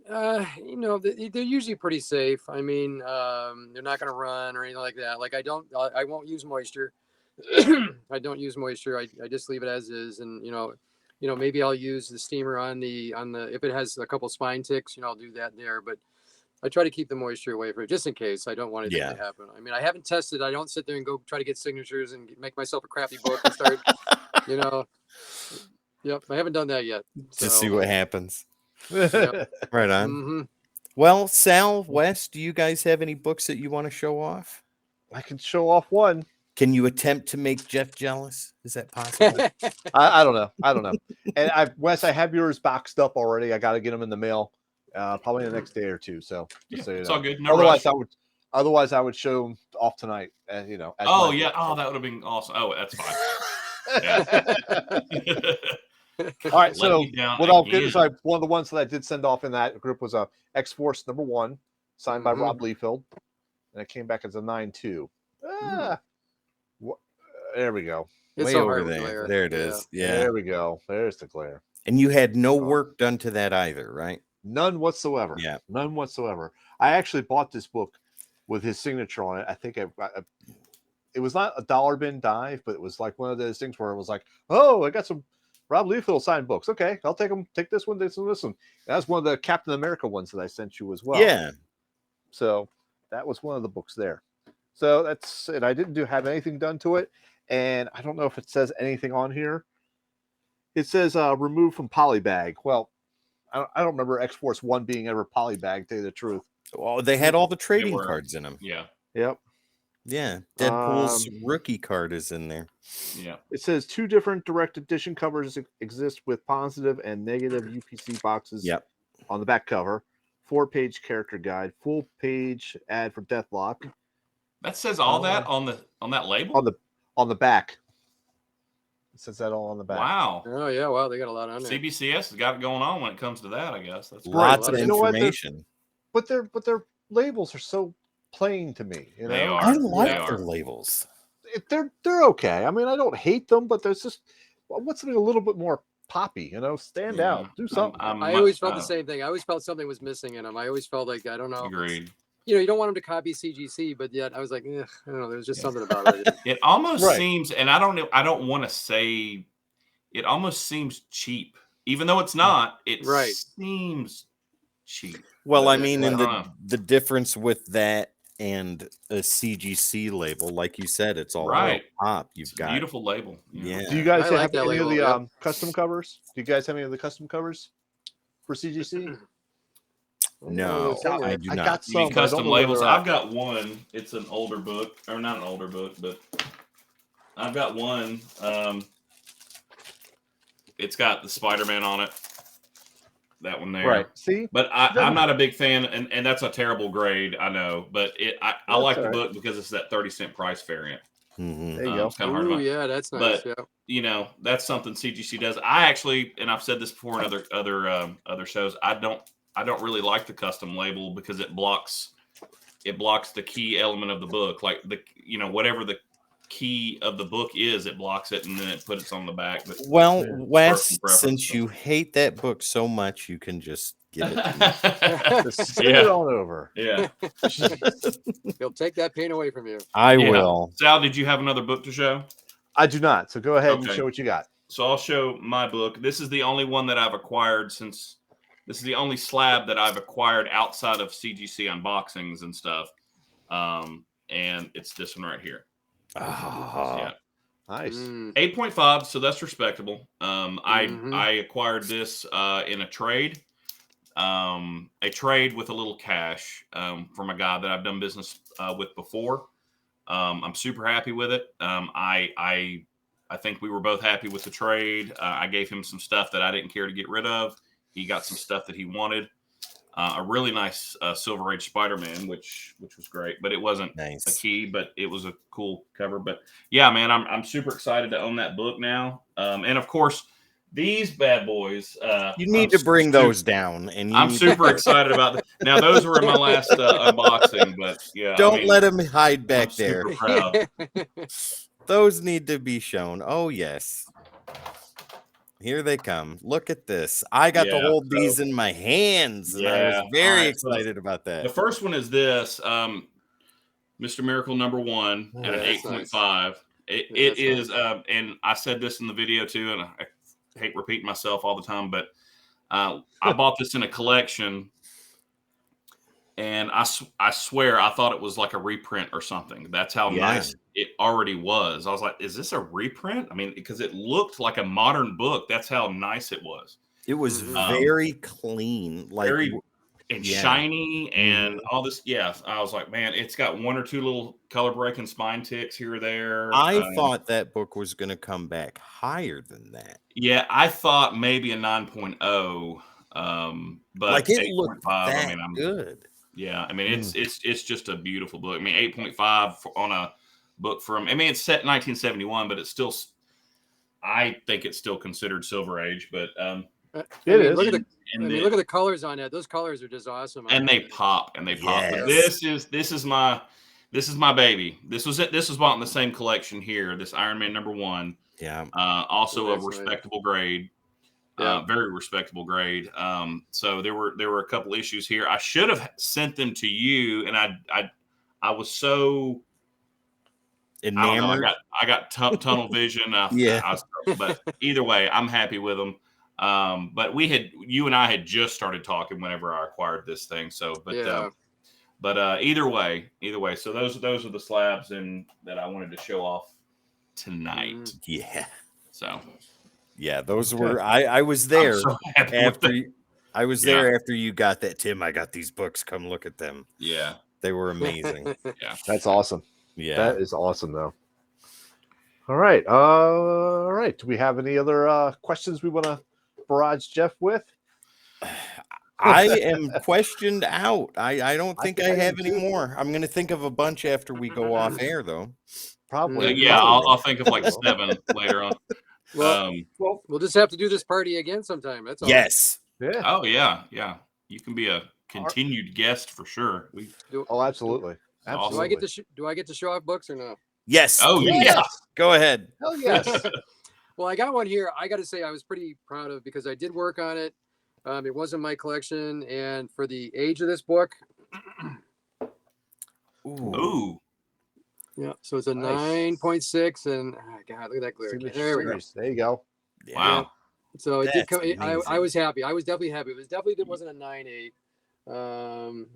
You know, they're usually pretty safe. I mean, they're not going to run or anything like that. Like I won't use moisture. I don't use moisture. I just leave it as is. And, you know, maybe I'll use the steamer on the, if it has a couple spine ticks, you know, I'll do that there, but I try to keep the moisture away from it just in case. I don't want anything to happen. I mean, I haven't tested. I don't sit there and go try to get signatures and make myself a crappy book and start, you know. Yep, I haven't done that yet. To see what happens. Yep. Right on. Well, Sal, Wes, do you guys have any books that you want to show off? I can show off one. Can you attempt to make Jeff jealous? Is that possible? I don't know. And Wes, I have yours boxed up already. I got to get them in the mail. Probably the next day or two. So it's all good. No otherwise, I would show them off tonight. You know. Oh yeah. Oh, that would have been awesome. Oh, that's fine. All right. So what I'll get is one of the ones that I did send off in that group was a X-Force #1 signed by Rob Liefeld, and it came back as a 9.2. There we go. It's way over there. There it is. Yeah. There we go. There's the glare. And you had no work done to that either, right? None whatsoever. Yeah. None whatsoever. I actually bought this book with his signature on it. I think it was not a dollar bin dive, but it was like one of those things where it was like, oh, I got some Rob Liefeld signed books. Okay, I'll take them. Take this one, this one, this one. That's one of the Captain America ones that I sent you as well. Yeah. So that was one of the books there. So that's it. I didn't have anything done to it, and I don't know if it says anything on here. It says removed from polybag. Well, I don't remember X-Force 1 being ever polybag, to tell you the truth. Well, they had all the trading cards in them. Yeah. Yep. Yeah. Deadpool's rookie card is in there. Yeah. It says 2 different direct edition covers exist with positive and negative UPC boxes on the back cover. 4-page character guide, full page ad for Deathlock. That says all that on that label? On the back. It says that all on the back. Wow. Oh yeah, wow, they got a lot on there. CBCS has got it going on when it comes to that, I guess. That's lots of information. But their labels are so plain to me. You know? They are. I like their labels. They're okay. I mean, I don't hate them, but there's just what's something a little bit more poppy, you know, stand out, do something. I always felt the same thing. I always felt something was missing in them. I always felt like, I don't know. Agreed. You know, you don't want them to copy CGC, but yet I was like, I don't know. There's just something about it. It almost seems, and I don't want to say, it almost seems cheap, even though it's not. It seems cheap. Well, I mean, and the difference with that and a CGC label, like you said, it's all pop. You've got beautiful label. Yeah. Do you guys have any of the custom covers? Do you guys have any of the custom covers for CGC? No, I do not. Got some custom labels. I've got one. It's an older book, or not an older book, but I've got one. It's got the Spider-Man on it. That one there. Right. See? But I'm not a big fan, and that's a terrible grade, I know. But I like the book because it's that 30-cent price variant. Mm-hmm. There you go. It's kind of hard to find. Yeah, that's nice. But you know, that's something CGC does. I actually, and I've said this before in other shows, I don't really like the custom label because it blocks the key element of the book, like whatever the key of the book is, it blocks it and then it puts it on the back. But well, Wes, since you hate that book so much, you can just give it to me. Send it on over. Yeah. He'll take that pain away from you. I will. Sal, did you have another book to show? I do not. So go ahead and show what you got. So I'll show my book. This is the only one that I've acquired since. This is the only slab that I've acquired outside of CGC unboxings and stuff. And it's this one right here. Yeah. Nice. 8.5, so that's respectable. I acquired this in a trade with a little cash from a guy that I've done business with before. I'm super happy with it. I think we were both happy with the trade. I gave him some stuff that I didn't care to get rid of. He got some stuff that he wanted. A really nice Silver Age Spider-Man, which was great, but it wasn't a key, but it was a cool cover. But yeah, man, I'm super excited to own that book now. And of course, these bad boys. You need to bring those down, and I'm super excited about that. Now, those were in my last unboxing, but yeah, don't let them hide back there. Super proud. Those need to be shown. Oh yes. Here they come. Look at this. I got to hold these in my hands. And I was very excited about that. The first one is this Mr. Miracle #1 at an 8.5. Nice. It is, and I said this in the video too, and I hate repeating myself all the time, but I bought this in a collection. And I swear I thought it was like a reprint or something. That's how nice it already was. I was like, is this a reprint? I mean, because it looked like a modern book. That's how nice it was. It was very clean, like very shiny and all this. Yeah, I was like, man, it's got one or two little color breaking spine ticks here or there. I thought that book was going to come back higher than that. Yeah, I thought maybe a 9.0. But like it looked that good. Yeah, I mean it's just a beautiful book. I mean 8.5 on a book from. I mean it's set in 1971, but it's still. I think it's still considered Silver Age, but it is. Look at the colors on it. Those colors are just awesome. And they pop. But this is my baby. This was bought in the same collection here. This Iron Man #1. Yeah. Also a respectable grade. Yeah. Very respectable grade. So there were a couple issues here. I should have sent them to you, and I was so I don't know. Enamored. I got tunnel vision. Yeah. But either way, I'm happy with them. But you and I had just started talking whenever I acquired this thing. So, but either way. So those are the slabs and that I wanted to show off tonight. Yeah. So. Yeah, those were I was there so after I was there after you got that, Tim. I got these books. Come look at them. Yeah. They were amazing. Yeah. That's awesome. Yeah. That is awesome though. All right. All right. Do we have any other questions we want to barrage Jeff with? I am questioned out. I don't think I have any more. I'm going to think of a bunch after we go off air, though. Probably. Yeah, I'll think of like 7 later on. Well, we'll just have to do this party again sometime. That's all. Yes. Yeah. Oh yeah. You can be a continued guest for sure. Absolutely. Awesome. Do I get to show off books or no? Yes. Oh yeah. Go ahead. Hell yes. Well, I got one here. I got to say I was pretty proud of because I did work on it. It wasn't my collection, and for the age of this book. Ooh. Yeah, so it's a Nice. 9.6, and God, look at that glare. There we go. There you go. Wow. Yeah. So it did come. I amazing. was happy. I was definitely happy. It wasn't a 9.8.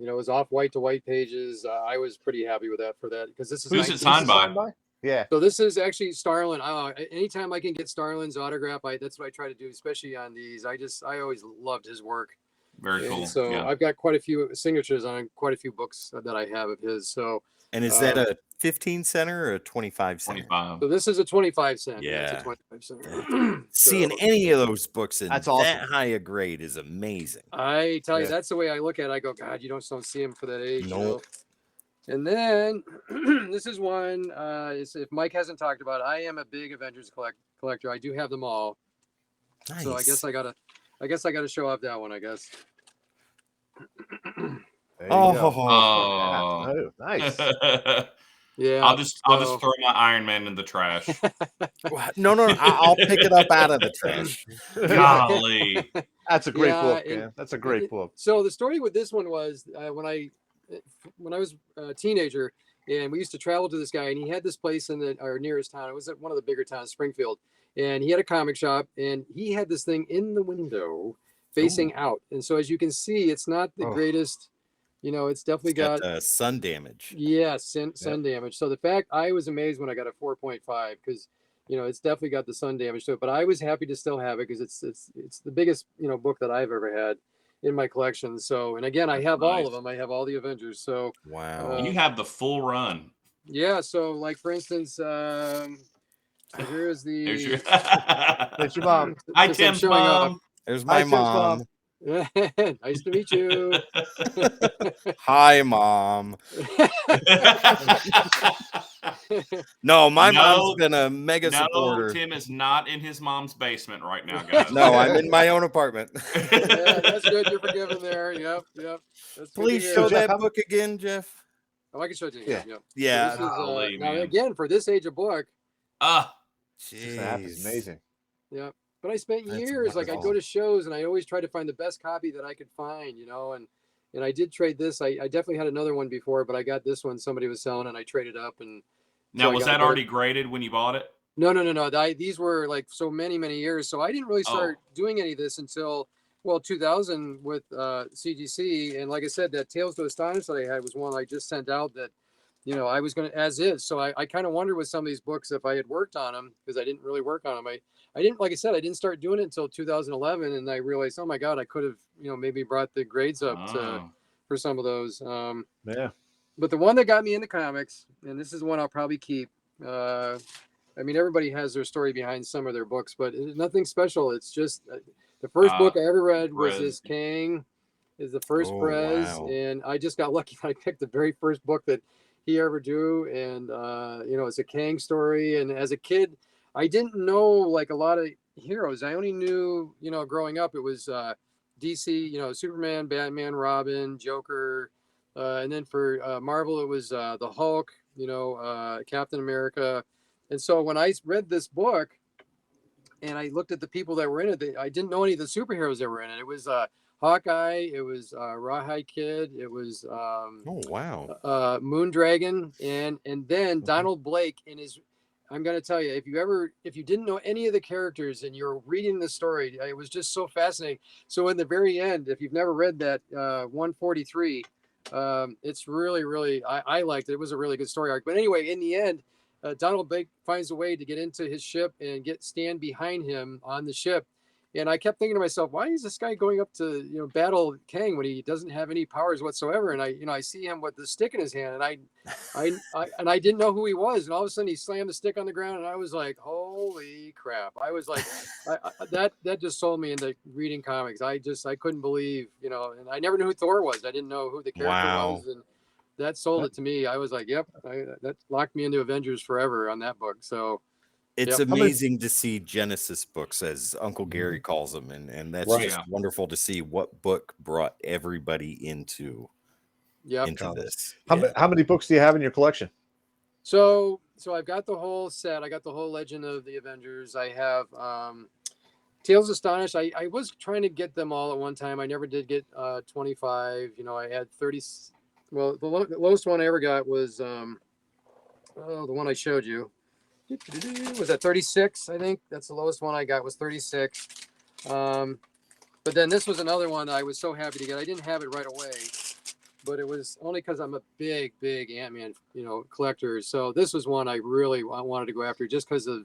It was off white to white pages. I was pretty happy with that because this is. Who's it signed by? Yeah. So this is actually Starlin. Anytime I can get Starlin's autograph, that's what I try to do, especially on these. I always loved his work. Very cool. And so I've got quite a few signatures on quite a few books that I have of his. So. And is that a 15 center or a 25 center? 25. So this is a 25 cent. Yeah. It's a 25 cent. Seeing any of those books in That's awesome. that high a grade is amazing. I tell you, that's the way I look at it. I go, God, you don't see him for that age. Nope. You know? And then this is one. If Mike hasn't talked about it, I am a big Avengers collector. I do have them all. Nice. So I guess I gotta show off that one. I guess. Oh, nice. Yeah. I'll just throw my Iron Man in the trash. No, I'll pick it up out of the trash. Golly. That's a great book, man. That's a great book. So the story with this one was when I was a teenager, and we used to travel to this guy, and he had this place in our nearest town. It was at one of the bigger towns, Springfield, and he had a comic shop, and he had this thing in the window facing out. And so as you can see, it's not the greatest. It's definitely got sun damage. Yeah, sun damage. So the fact I was amazed when I got a 4.5 because it's definitely got the sun damage to it. But I was happy to still have it because it's the biggest book that I've ever had in my collection. So and again, I have all of them. I have all the Avengers. So wow, you have the full run. Yeah. So like for instance, here's There's your mom. Hi, Tim's mom. There's my mom. Nice to meet you. Hi, Mom. No, my mom's been a mega supporter. Tim is not in his mom's basement right now, guys. No, I'm in my own apartment. Yeah, that's good. You're forgiven there. Yep. That's Please show that book again, Jeff. Oh, I can show it to you. Yeah. Yeah. So now again, for this age of book. This app is amazing. Yeah. But I spent years, like I'd go to shows and I always try to find the best copy that I could find, and I did trade this. I definitely had another one before, but I got this one somebody was selling and I traded up. And now, was that already graded when you bought it? No. These were like so many years. So I didn't really start doing any of this until, 2000 with CGC. And like I said, that Tales to Astonish that I had was one I just sent out that, I was going to as is. So I kind of wondered with some of these books if I had worked on them because I didn't really work on them. I didn't, like I said, I didn't start doing it until 2011. And I realized, oh my God, I could have, maybe brought the grades up for some of those. Yeah. But the one that got me into comics, and this is one I'll probably keep. Everybody has their story behind some of their books, but it's nothing special. It's just the first book I ever read was this Kang is the first Prez. Wow. And I just got lucky. I picked the very first book that he ever drew. And, it's a Kang story. And as a kid, I didn't know like a lot of heroes. I only knew, growing up, it was DC, Superman, Batman, Robin, Joker. And then for Marvel, it was the Hulk, Captain America. And so when I read this book, and I looked at the people that were in it. I didn't know any of the superheroes that were in it. It was Hawkeye, it was Rawhide Kid, it was Oh wow. Moondragon, and then Donald Blake in his. I'm going to tell you, if you didn't know any of the characters and you're reading the story, it was just so fascinating. So in the very end, if you've never read that 143, it's really, really, I liked it. It was a really good story arc. But anyway, in the end, Donald Blake finds a way to get into his ship and stand behind him on the ship. And I kept thinking to myself, why is this guy going up to battle Kang when he doesn't have any powers whatsoever? And I see him with the stick in his hand, and I didn't know who he was, and all of a sudden he slammed the stick on the ground, and I was like, holy crap! I was like, that just sold me into reading comics. I couldn't believe, and I never knew who Thor was. I didn't know who the character was, and that sold it to me. I was like, yep, that locked me into Avengers forever on that book. So. It's amazing to see Genesis books, as Uncle Gary calls them, and that's just wonderful to see what book brought everybody into this. How many books do you have in your collection? So I've got the whole set. I got the whole Legend of the Avengers. I have Tales Astonished. I was trying to get them all at one time. I never did get 25. I had 30. Well, the lowest one I ever got was the one I showed you. Was that 36? I think that's the lowest one I got was 36. But then this was another one that I was so happy to get. I didn't have it right away, but it was only because I'm a big Ant-Man, collector. So this was one I really wanted to go after just because of,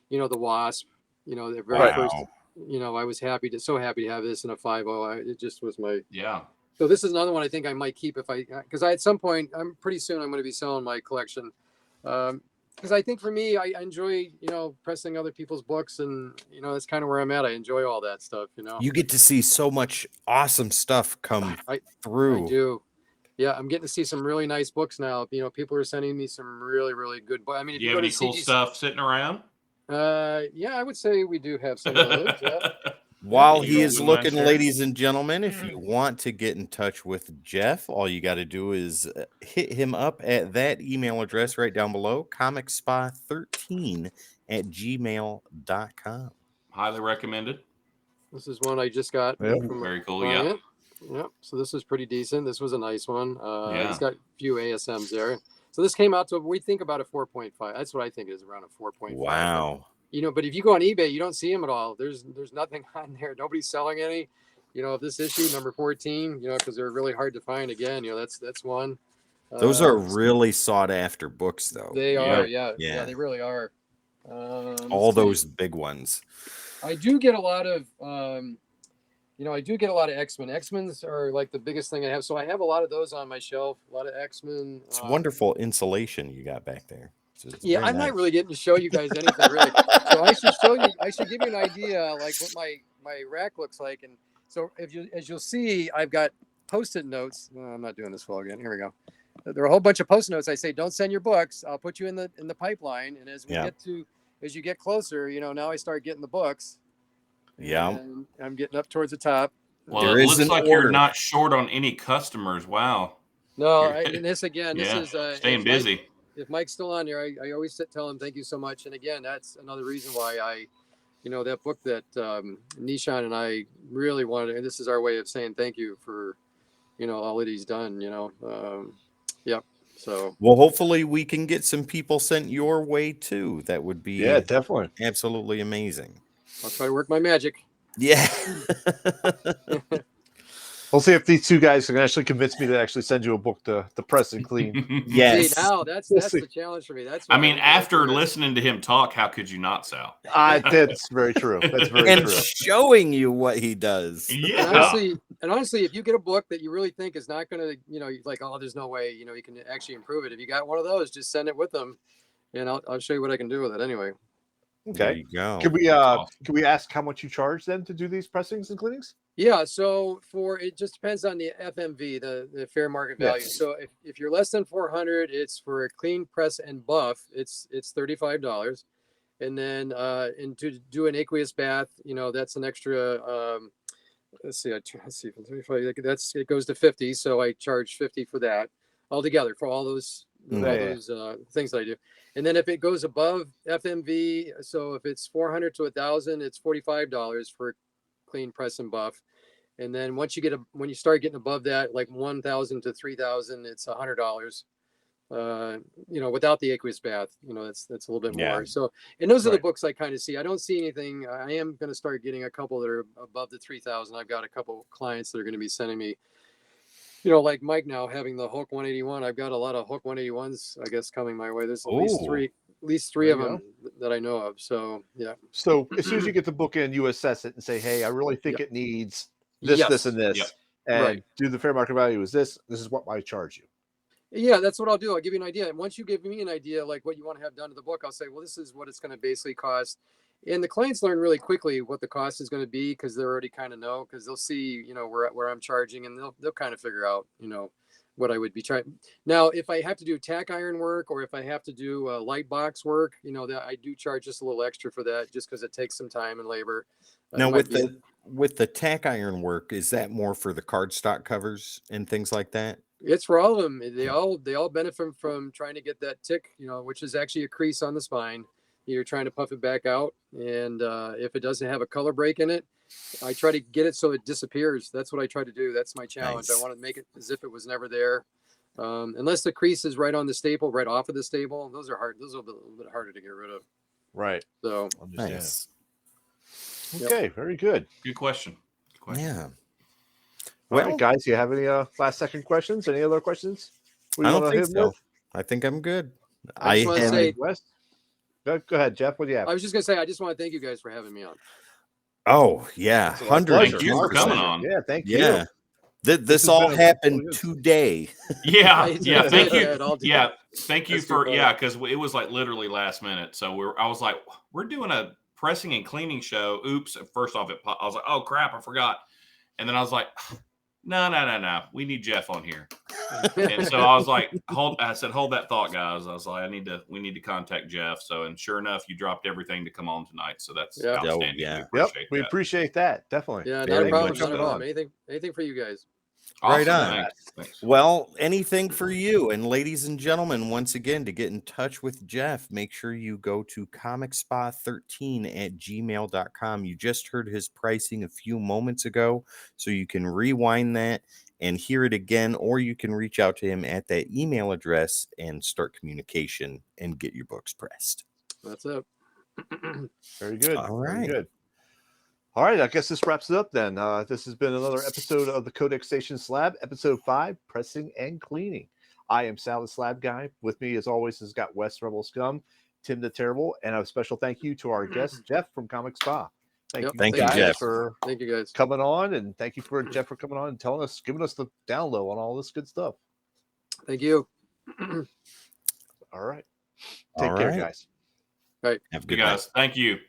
the Wasp, the very first, I was so happy to have this in a 5.0. It just was my. Yeah. So this is another one I think I might keep because at some point, pretty soon I'm going to be selling my collection. Because I think for me, I enjoy, pressing other people's books, and that's kind of where I'm at. I enjoy all that stuff. You get to see so much awesome stuff come through. I do. Yeah, I'm getting to see some really nice books now. People are sending me some really, really good books. I mean, do you have any cool stuff sitting around? Yeah, I would say we do have some of those. Yeah. While he is looking, ladies and gentlemen, if you want to get in touch with Jeff, all you got to do is hit him up at that email address right down below, comicspa13@gmail.com. Highly recommended. This is one I just got. From very cool. Client. Yeah. So this is pretty decent. This was a nice one. It's got a few ASMs there. So this came out to, we think about a 4.5. That's what I think it is, around a 4.5. Wow. But if you go on eBay, you don't see them at all. There's nothing on there. Nobody's selling any. Of this issue, number 14, because they're really hard to find. Again, that's one. Those are really sought after books, though. They are, yeah, they really are. All those big ones. I do get a lot of, X-Men. X-Men's are like the biggest thing I have. So I have a lot of those on my shelf. A lot of X-Men. It's wonderful insulation you got back there. I'm not really getting to show you guys anything really. So I should show you. I should give you an idea like what my rack looks like. And so as you'll see, I've got Post-it notes. I'm not doing this well again. Here we go. There are a whole bunch of Post-it notes. I say, don't send your books. I'll put you in the pipeline. And as you get closer, now I start getting the books. Yeah. And I'm getting up towards the top. Well, it looks like you're not short on any customers. Wow. No, and this again, this is staying busy. If Mike's still on there, I always tell him thank you so much. And again, that's another reason why I, that book that Nishan and I really wanted, and this is our way of saying thank you for, all that he's done. Yep. So well, hopefully we can get some people sent your way too. That would be definitely absolutely amazing. I'll try to work my magic. Yeah. We'll see if these two guys can actually convince me to actually send you a book to press and clean. Yes. See, now that's the challenge for me. After listening to him talk, how could you not, Sal? That's very true. That's very true. Showing you what he does. Yeah. And honestly, if you get a book that you really think is not going to, like, oh, there's no way, you can actually improve it. If you got one of those, just send it with them, and I'll show you what I can do with it anyway. Okay. There you go. Can we ask how much you charge then to do these pressings and cleanings? Yeah, so it just depends on the FMV, the fair market value. Yes. So if you're less than 400, it's for a clean press and buff, it's $35. And then and to do an aqueous bath, that's an extra let's see, from 35, it goes to 50, so I charge 50 for that altogether for all those all those things that I do. And then if it goes above FMV, so if it's 400 to 1,000, it's $45 for clean, press, and buff. And then once when you start getting above that, like 1,000 to 3,000, it's $100. Without the aqueous bath, that's a little bit more. So, and those are the books I kind of see. I don't see anything. I am going to start getting a couple that are above the 3,000. I've got a couple clients that are going to be sending me, like Mike now having the Hulk 181. I've got a lot of Hulk 181s, I guess, coming my way. There's at least three of them that I know of. So, yeah. So as soon as you get the book in, you assess it and say, hey, I really think it needs this, and this. And do the fair market value is this. This is what I charge you. Yeah, that's what I'll do. I'll give you an idea. And once you give me an idea, like what you want to have done to the book, I'll say, well, this is what it's going to basically cost. And the clients learn really quickly what the cost is going to be because they already kind of know, because they'll see, where I'm charging, and they'll kind of figure out, what I would be charging. Now, if I have to do tack iron work, or if I have to do light box work, that I do charge just a little extra for that, just because it takes some time and labor. Now, with the tack iron work, is that more for the cardstock covers and things like that? It's for all of them. They all benefit from trying to get that tick, which is actually a crease on the spine. You're trying to puff it back out. And if it doesn't have a color break in it, I try to get it so it disappears. That's what I try to do. That's my challenge. Nice. I want to make it as if it was never there. Unless the crease is right on the staple, right off of the staple. Those are hard. Those are a little bit harder to get rid of. Right. So nice. Okay. Very good. Good question. Yeah. Well, all right, guys, you have any last second questions? Any other questions? I don't think so. I think I'm good. I just want to say, go ahead, Jeff. What do you have? I was just going to say, I just want to thank you guys for having me on. Oh, yeah. 100%. Thank you for coming on. Yeah, thank you. Yeah. This all happened today. Yeah. Thank you. Yeah. Thank you for, because it was like literally last minute. So I was like, we're doing a pressing and cleaning show. Oops. First off, I was like, oh, crap, I forgot. And then I was like, no. We need Jeff on here. And so I was like, hold that thought, guys. I was like, we need to contact Jeff. So, and sure enough, you dropped everything to come on tonight. So that's outstanding. Yeah. We appreciate that. Definitely. Yeah, not a problem. Not a problem. Anything for you guys. Awesome. Right on. Thanks. Well, anything for you. And ladies and gentlemen, once again, to get in touch with Jeff, make sure you go to comicspa13@gmail.com. You just heard his pricing a few moments ago, so you can rewind that and hear it again, or you can reach out to him at that email address and start communication and get your books pressed. That's it. Very good. All right. Very good. All right, I guess this wraps it up then. This has been another episode of the Codex Station Slab, episode 5, Pressing and Cleaning. I am Sal the Slab Guy. With me, as always, has got Wes Rebel Scum, Tim the Terrible, and a special thank you to our guest, Jeff from ComicSpa. Thank you, Jeff. Thank you, guys. Coming on, and thank you for Jeff for coming on and giving us the down low on all this good stuff. Thank you. All right. Take care, guys. All right. Have a good guys. night. Thank you.